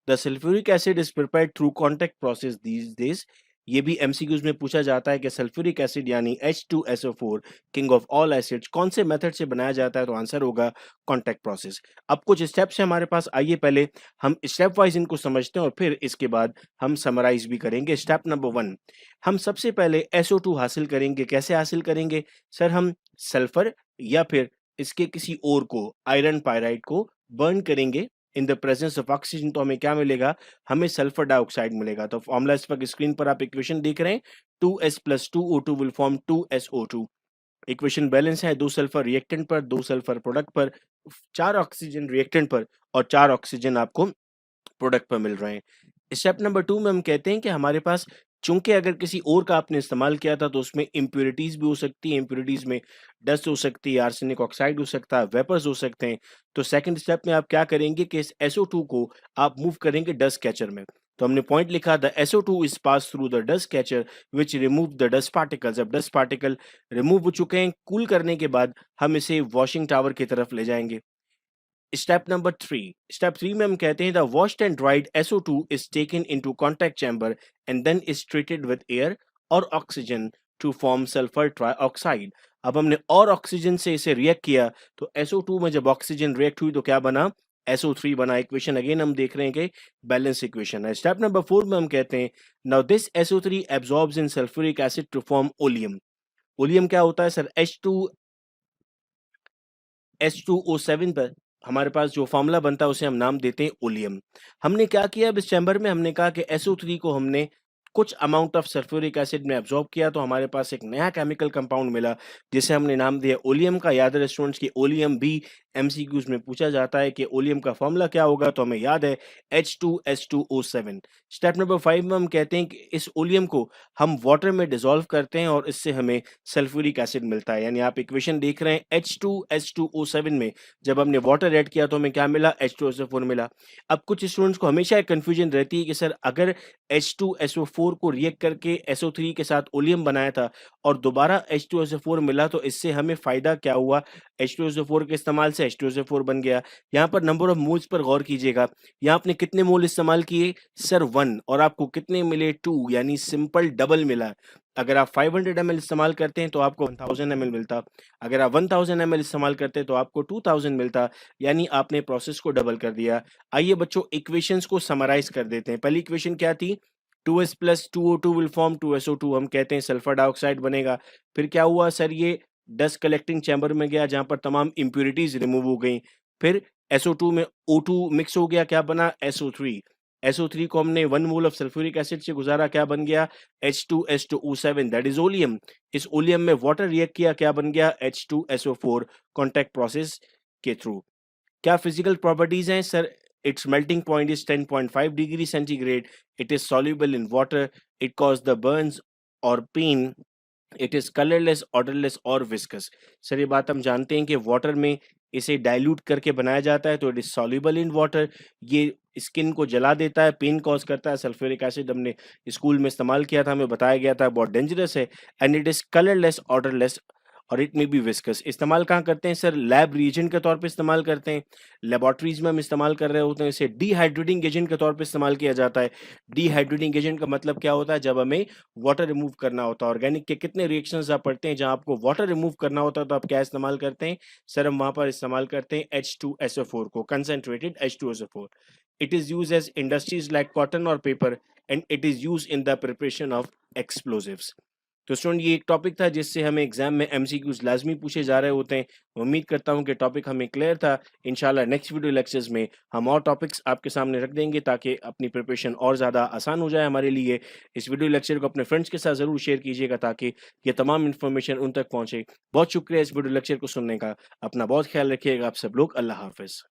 The sulphuric acid is prepared through contact process these days. ये भी एमसीक्यूज में पूछा जाता है कि सल्फ्यूरिक एसिड यानी H2SO4 king of all acids कौन से मेथड से बनाया जाता है, तो आंसर होगा कॉन्टैक्ट प्रोसेस। अब कुछ स्टेप्स हैं हमारे पास, आइए पहले हम स्टेप वाइज इनको समझते हैं और फिर इसके बाद हम समराइज भी करेंगे। स्टेप नंबर 1, हम सबसे पहले SO2 हासिल करेंगे। कैसे हासिल करेंगे सर? हम सल्फर या फिर इसके किसी और को, आयरन पायराइड को बर्न करेंगे in the presence of oxygen, तो हमें क्या मिलेगा? हमें सल्फर डाइऑक्साइड मिलेगा। तो फॉर्मूला इस वक्त स्क्रीन पर आप इक्वेशन देख रहे हैं, 2S + 2O2 will form 2SO2। Equation balance है, 2 सल्फर रिएक्टेंट पर, 2 सल्फर प्रोडक्ट पर, 4 ऑक्सीजन रिएक्टेंट पर और 4 ऑक्सीजन आपको प्रोडक्ट पर मिल रहे हैं। स्टेप नंबर 2 में हम कहते हैं कि हमारे पास, चूंकि अगर किसी और का आपने इस्तेमाल किया था तो उसमें इम्प्योरिटीज भी हो सकती है। इम्प्योरिटीज में डस्ट हो सकती है, आर्सेनिक ऑक्साइड हो सकता है, वेपर्स हो सकते हैं। तो सेकंड स्टेप में आप क्या करेंगे कि इस SO2 को आप मूव करेंगे डस्ट कैचर में। तो हमने पॉइंट लिखा, the SO2 is pass through the dust catcher which remove the dust particles. अब डस्ट पार्टिकल रिमूव हो चुके हैं, कूल करने के बाद हम इसे वॉशिंग टावर की तरफ ले जाएंगे। स्टेप नंबर 3, स्टेप 3 में हम कहते हैं the washed and dried SO2 is taken into contact chamber and then is treated with air और oxygen to form sulphur trioxide. अब हमने और ऑक्सीजन से इसे रिएक्ट किया तो SO2 में जब ऑक्सीजन रिएक्ट हुई तो क्या बना? SO3 बना। इक्वेशन अगेन हम देख रहे हैं कि बैलेंस इक्वेशन है। स्टेप नंबर 4 में हम कहते हैं now this SO3 absorbs in sulphuric acid to form oleum. Oleum क्या होता है सर? H2O7 पर हमारे पास जो फॉर्मूला बनता है उसे हम नाम देते हैं ओलियम। हमने क्या किया अब इस चैम्बर में? हमने कहा कि SO3 को हमने कुछ अमाउंट ऑफ सल्फ्यूरिक एसिड में एब्जॉर्ब किया तो हमारे पास एक नया केमिकल कंपाउंड मिला जिसे हमने नाम दिया ओलियम का। याद है स्टूडेंट्स की ओलियम भी एमसीक्यूज में पूछा जाता है कि ओलियम का फॉर्मूला क्या होगा, तो हमें याद है H2S2O7। स्टेप नंबर 5 में हम कहते हैं कि इस ओलियम को हम वाटर में डिसॉल्व करते हैं और इससे हमें सल्फ्यूरिक एसिड मिलता है। यानी आप इक्वेशन देख रहे हैं H2S2O7 में जब हमने वाटर ऐड किया तो हमें क्या मिला? H2SO4 मिला। अब कुछ स्टूडेंट्स को हमेशा एक कंफ्यूजन रहती है कि सर अगर H2SO4 को रिएक्ट करके SO3 के साथ ओलियम बनाया था और दोबारा H2SO4 मिला तो इससे हमें फायदा क्या हुआ? H2SO4 के इस्तेमाल से H2SO4 बन गया। यहाँ पर नंबर ऑफ मोल्स पर गौर कीजिएगा। यहाँ आपने कितने मोल इस्तेमाल किए सर? 1, और आपको कितने मिले? 2, यानी सिंपल डबल मिला। अगर आप 500 ml इस्तेमाल करते हैं तो आपको 1000 ml मिलता। अगर आप 1000 ml इस्तेमाल करते तो आपको 2000 मिलता, यानी आपने प्रोसेस को डबल कर दिया। आइए बच्चों इक्वेशंस को समराइज कर देते हैं। पहली इक्वेशन क्या थी? 2S + 2O2 will form 2SO2। हम कहते हैं सल्फर डाइऑक्साइड बनेगा। फिर क्या हुआ सर? ये डस्ट कलेक्टिंग चैम्बर में गया जहां पर तमाम इम्प्यूरिटीज रिमूव हो गई। फिर SO2 में O2 मिक्स हो गया, क्या बना? SO3। SO3 को हमने 1 मोल ऑफ सल्फ्यूरिक एसिड से गुजारा, क्या बन गया? H2S2O7 that is oleum. इस ओलियम में वाटर रिएक्ट किया, क्या बन गया? H2SO4 कॉन्टैक्ट प्रोसेस के थ्रू। क्या फिजिकल प्रॉपर्टीज हैं sir? It's melting point is 10.5 degree centigrade, it is soluble in water, it cause the burns और pain, it is colourless, odourless और विस्कस। सर ये बात हम जानते हैं कि वाटर में इसे डाइल्यूट करके बनाया जाता है तो it is soluble in water. ये स्किन को जला देता है, पेन कॉज करता है। सल्फ्यूरिक एसिड हमने स्कूल में इस्तेमाल किया था, हमें बताया गया था बहुत डेंजरस है। And it is colourless, odourless और इट मे बी विस्कस। इस्तेमाल कहाँ करते हैं सर? लैब रिएजेंट के तौर पे इस्तेमाल करते हैं, लेबोरेटरीज में हम इस्तेमाल कर रहे होते हैं, इसे डिहाइड्रेटिंग एजेंट के तौर पे इस्तेमाल किया जाता है। डिहाइड्रेटिंग एजेंट का मतलब क्या होता है? जब हमें वाटर रिमूव करना होता है। ऑर्गेनिक के कितने रिएक्शंस आप पढ़ते हैं जहां आपको वाटर रिमूव करना होता है, तो आप क्या इस्तेमाल करते हैं सर? हम वहां पर इस्तेमाल करते हैं H2SO4 को, concentrated H2SO4। It is use as industries like cotton और paper and it is use in the preparation of explosives. तो स्टूडेंट ये एक टॉपिक था जिससे हमें एग्जाम में एमसीक्यूज लाजमी पूछे जा रहे होते हैं। उम्मीद करता हूं कि टॉपिक हमें क्लियर था। इंशाल्लाह नेक्स्ट वीडियो लेक्चर्स में हम और टॉपिक्स आपके सामने रख देंगे ताकि अपनी प्रिपरेशन और ज़्यादा आसान हो जाए हमारे लिए। इस वीडियो लेक्चर को अपने फ्रेंड्स के साथ ज़रूर शेयर कीजिएगा ताकि ये तमाम इन्फॉर्मेशन उन तक पहुंचे। बहुत शुक्रिया इस वीडियो लेक्चर को सुनने का। अपना बहुत ख्याल रखिएगा आप सब लोग। अल्लाह हाफिज़।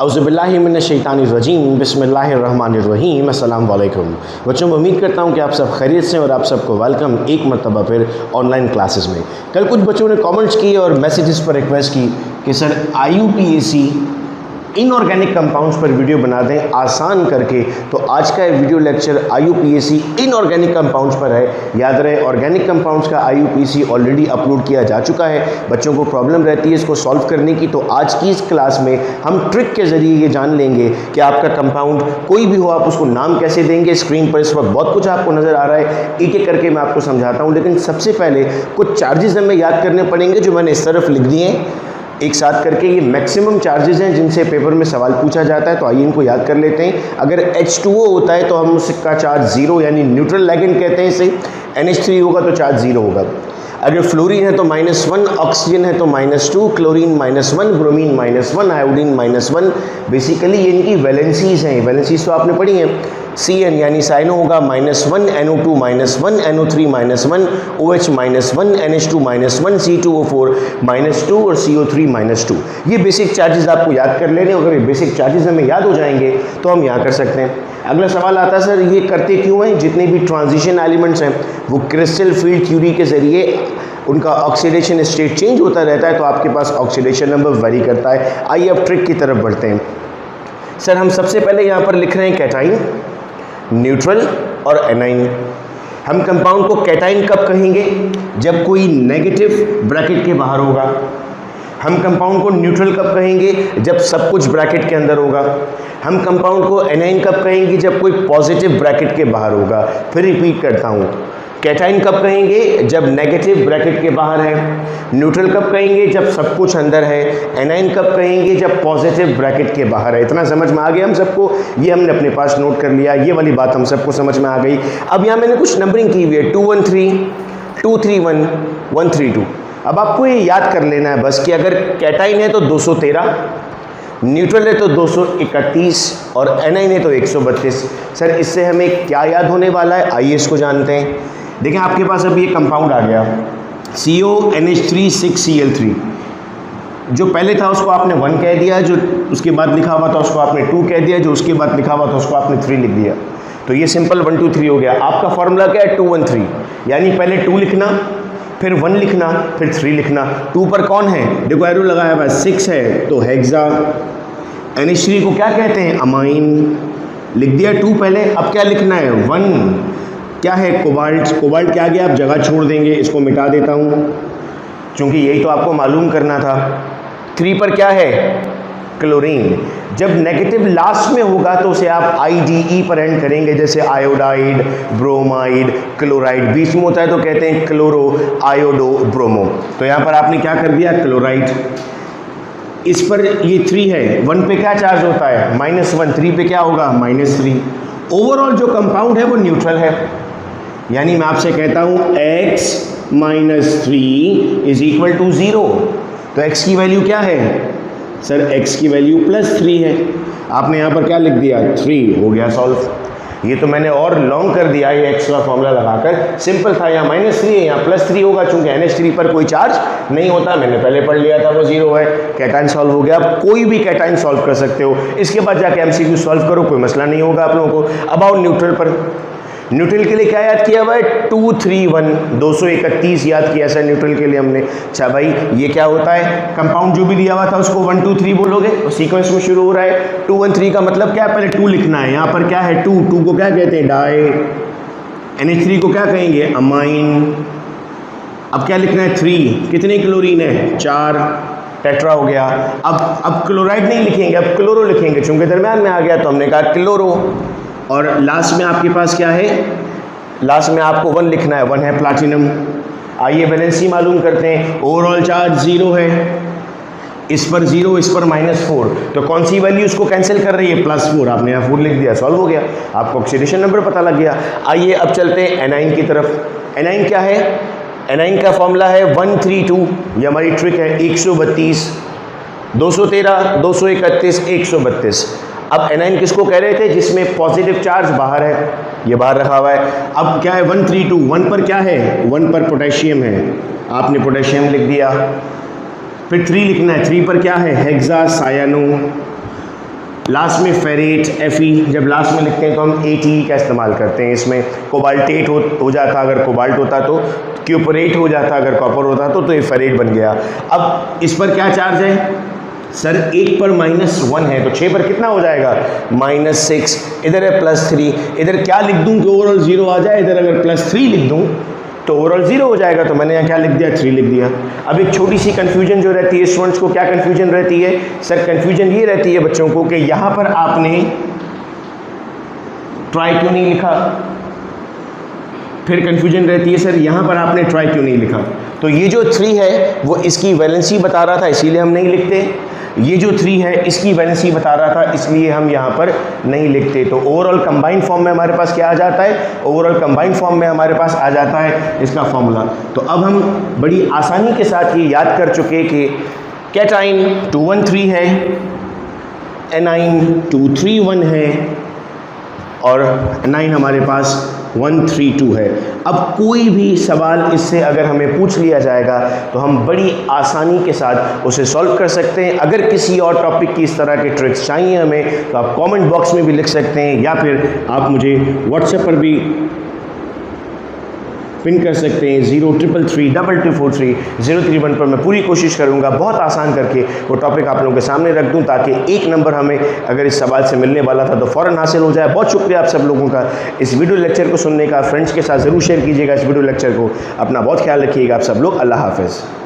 औज़ुबिल्लाहिमिनश्शैतानिर्रजीम बिस्मिल्लाहिर्रहमानिर्रहीम अस्सलाम वालेकुम। बच्चों, मैं उम्मीद करता हूँ कि आप सब खैरियत से और आप सबको वेलकम एक मरतबा फिर ऑनलाइन क्लासेस में। कल कुछ बच्चों ने कमेंट्स किए और मैसेजेस पर रिक्वेस्ट की कि सर IUPAC इनऑर्गेनिक कंपाउंड्स पर वीडियो बना दें आसान करके। तो आज का video lecture IUPAC inorganic compounds पर है। याद रहे, ऑर्गेनिक कंपाउंड्स का IUPAC ऑलरेडी अपलोड किया जा चुका है। बच्चों को प्रॉब्लम रहती है इसको सॉल्व करने की, तो आज की इस क्लास में हम ट्रिक के ज़रिए ये जान लेंगे कि आपका कंपाउंड कोई भी हो आप उसको नाम कैसे देंगे। स्क्रीन पर इस वक्त बहुत कुछ आपको नज़र आ रहा है, एक एक करके मैं आपको समझाता हूँ। लेकिन सबसे पहले कुछ चार्जेस हमें याद करने पड़ेंगे जो मैंने इस तरफ लिख दिए हैं एक साथ करके। ये मैक्सिमम चार्जेस हैं जिनसे पेपर में सवाल पूछा जाता है, तो आइए इनको याद कर लेते हैं। अगर H2O होता है तो हम उसका चार्ज 0 यानी न्यूट्रल लिगेंड कहते हैं इसे। NH3 होगा तो चार्ज 0 होगा। अगर फ्लोरीन है तो -1, ऑक्सीजन है तो -2, क्लोरीन -1, ब्रोमीन -1, आयोडीन -1। बेसिकली ये इनकी वैलेंसीज हैं। वैलेंसीज तो आपने पढ़ी हैं। CN यानी साइनो होगा -1, NO2 -1, NO3 -1, OH -1, NH2 -1, C2O4 -2 और CO3 -2। ये बेसिक चार्जेस आपको याद कर लेने। अगर ये बेसिक चार्जेस हमें याद हो जाएंगे तो हम यहाँ कर सकते हैं। अगला सवाल आता है सर ये करते क्यों हैं? जितने भी ट्रांजिशन एलिमेंट्स हैं वो क्रिस्टल फील्ड थ्योरी के ज़रिए उनका ऑक्सीडेशन स्टेट चेंज होता रहता है, तो आपके पास ऑक्सीडेशन नंबर वेरी करता है। आइए अब ट्रिक की तरफ बढ़ते हैं। सर हम सबसे पहले यहाँ पर लिख रहे हैं कैटाइन, न्यूट्रल और एनाइन। हम कंपाउंड को कैटाइन कब कहेंगे? जब कोई नेगेटिव ब्रैकेट के बाहर होगा। हम कंपाउंड को न्यूट्रल कब कहेंगे? जब सब कुछ ब्रैकेट के अंदर होगा। हम कंपाउंड को एनाइन कब कहेंगे? जब कोई पॉजिटिव ब्रैकेट के बाहर होगा। फिर रिपीट करता हूँ, कैटाइन कब कहेंगे? जब नेगेटिव ब्रैकेट के बाहर है। न्यूट्रल कब कहेंगे? जब सब कुछ अंदर है। एनाइन कब कहेंगे? जब पॉजिटिव ब्रैकेट के बाहर है। इतना समझ में आ गया हम सबको? ये हमने अपने पास नोट कर लिया, ये वाली बात हम सबको समझ में आ गई। अब यहाँ मैंने कुछ नंबरिंग की हुई है, 213, 231, 132। अब आपको ये याद कर लेना है बस कि अगर कैटाइन है तो 213, न्यूट्रल है तो 231 और एनाइन है तो 132। सर इससे हमें क्या याद होने वाला है? आइए इसको जानते हैं। देखें आपके पास अभी ये कंपाउंड आ गया CONH3 6Cl3। जो पहले था उसको आपने 1 कह दिया, जो उसके बाद लिखा हुआ था उसको आपने 2 कह दिया, जो उसके बाद लिखा हुआ था उसको आपने 3 लिख दिया। तो ये सिंपल 1 2 3 हो गया। आपका फॉर्मूला क्या है? 2 1 3, यानी पहले 2 लिखना, फिर 1 लिखना, फिर 3 लिखना। 2 पर कौन है? देखो एरो लगाया हुआ है, 6 है तो हेक्सा। NH3 को क्या कहते हैं? अमाइन। लिख दिया 2 पहले। अब क्या लिखना है? 1 क्या है? कोबाल्ट। कोबाल्ट के आगे आप जगह छोड़ देंगे, इसको मिटा देता हूँ क्योंकि यही तो आपको मालूम करना था। 3 पर क्या है? क्लोरीन। जब नेगेटिव लास्ट में होगा तो उसे आप IDE पर एंड करेंगे, जैसे आयोडाइड, ब्रोमाइड, क्लोराइड। बीच में होता है तो कहते हैं क्लोरो, आयोडो, ब्रोमो। तो यहाँ पर आपने क्या कर दिया? क्लोराइड। इस पर ये 3 है, 1 पे क्या चार्ज होता है? -1, 3 पे क्या होगा? -3। ओवरऑल जो कंपाउंड है वो न्यूट्रल है, यानी मैं आपसे कहता हूँ x - 3 = 0। तो x की वैल्यू क्या है? सर x की वैल्यू +3 है। आपने यहाँ पर क्या लिख दिया? 3। हो गया सॉल्व। ये तो मैंने और लॉन्ग कर दिया ये x का फॉर्मूला लगाकर। सिंपल था, यहाँ -3 है, यहाँ +3 होगा, चूंकि NH3 पर कोई चार्ज नहीं होता, मैंने पहले पढ़ लिया था वो 0 है। कैटाइन सॉल्व हो गया। आप कोई भी कैटाइन सॉल्व कर सकते हो, इसके बाद जाके MCQ सॉल्व करो, कोई मसला नहीं होगा आप लोगों को। अब आओ न्यूट्रल पर। न्यूट्रल के लिए क्या याद किया हुआ है? 231, 231 याद किया सर न्यूट्रल के लिए हमने। अच्छा भाई ये क्या होता है? कंपाउंड जो भी दिया हुआ था उसको 1 2 3 बोलोगे और सीक्वेंस में शुरू हो रहा है। 2 1 3 का मतलब क्या है? पहले 2 लिखना है। यहाँ पर क्या है? 2 को क्या कहते हैं? डाई। NH3 को क्या कहेंगे? अमाइन। अब क्या लिखना है? 3। कितने क्लोरीन है? 4। टेट्रा हो गया। अब क्लोराइड नहीं लिखेंगे, अब क्लोरो लिखेंगे, चूंकि दरम्यान में आ गया तो हमने कहा क्लोरो। और लास्ट में आपके पास क्या है? लास्ट में आपको 1 लिखना है, 1 है प्लाटिनम। आइए वैलेंसी मालूम करते हैं। ओवरऑल चार्ज 0 है, इस पर 0, इस पर -4, तो कौन सी वैल्यू इसको कैंसिल कर रही है? +4। आपने यहाँ 4 लिख दिया, सॉल्व हो गया, आपको ऑक्सीडेशन नंबर पता लग गया। आइए अब चलते हैं एनाइन की तरफ। एनाइन क्या है? एनाइन का फॉर्मूला है 132, ये हमारी ट्रिक है। 132, 213, 231, 132। अब एनाइन किसको कह रहे थे? जिसमें पॉजिटिव चार्ज बाहर है, ये बाहर रखा हुआ है। अब क्या है? 132, 1 पर क्या है? 1 पर पोटेशियम है, आपने पोटेशियम लिख दिया। फिर 3 लिखना है, 3 पर क्या है? हेक्सा सायानो। लास्ट में फेरेट, Fe। जब लास्ट में लिखते हैं तो हम ATE का इस्तेमाल करते हैं। इसमें कोबाल्टेट हो जाता अगर कोबाल्ट होता, तो क्यूपरेट हो जाता अगर कॉपर होता, तो ये फेरेट बन गया। अब इस पर क्या चार्ज है? सर 1 पर -1 है, तो 6 पर कितना हो जाएगा? -6। इधर है +3, इधर क्या लिख दूं कि ओवरऑल 0 आ जाए? इधर अगर +3 लिख दूं तो ओवरऑल 0 हो जाएगा, तो मैंने यहाँ क्या लिख दिया? 3 लिख दिया। अब एक छोटी सी कन्फ्यूजन जो रहती है स्टूडेंट्स को, क्या कन्फ्यूजन रहती है? सर कन्फ्यूजन ये रहती है बच्चों को कि यहाँ पर आपने ट्राई क्यों नहीं लिखा? फिर कन्फ्यूजन रहती है, सर यहाँ पर आपने ट्राई क्यों नहीं लिखा? तो ये जो 3 है वो इसकी वैलेंसी बता रहा था, इसीलिए हम नहीं लिखते। ये जो 3 है इसकी वैलेंसी बता रहा था, इसलिए हम यहाँ पर नहीं लिखते। तो ओवरऑल कंबाइंड फॉर्म में हमारे पास क्या आ जाता है? ओवरऑल कंबाइंड फॉर्म में हमारे पास आ जाता है इसका फॉर्मूला। तो अब हम बड़ी आसानी के साथ ये याद कर चुके कि कैटाइन 213 है, एनाइन 231 है और एनाइन हमारे पास 132 है। अब कोई भी सवाल इससे अगर हमें पूछ लिया जाएगा तो हम बड़ी आसानी के साथ उसे सॉल्व कर सकते हैं। अगर किसी और टॉपिक की इस तरह के ट्रिक्स चाहिए हमें तो आप कमेंट बॉक्स में भी लिख सकते हैं, या फिर आप मुझे व्हाट्सएप पर भी पिन कर सकते हैं। 03332243 पर मैं पूरी कोशिश करूंगा बहुत आसान करके वो टॉपिक आप लोगों के सामने रख दूं, ताकि 1 नंबर हमें अगर इस सवाल से मिलने वाला था तो फ़ौरन हासिल हो जाए। बहुत शुक्रिया आप सब लोगों का इस वीडियो लेक्चर को सुनने का। फ्रेंड्स के साथ ज़रूर शेयर कीजिएगा इस वीडियो लेक्चर को। अपना बहुत ख्याल रखिएगा आप सब लोग। अल्लाह हाफ़िज़।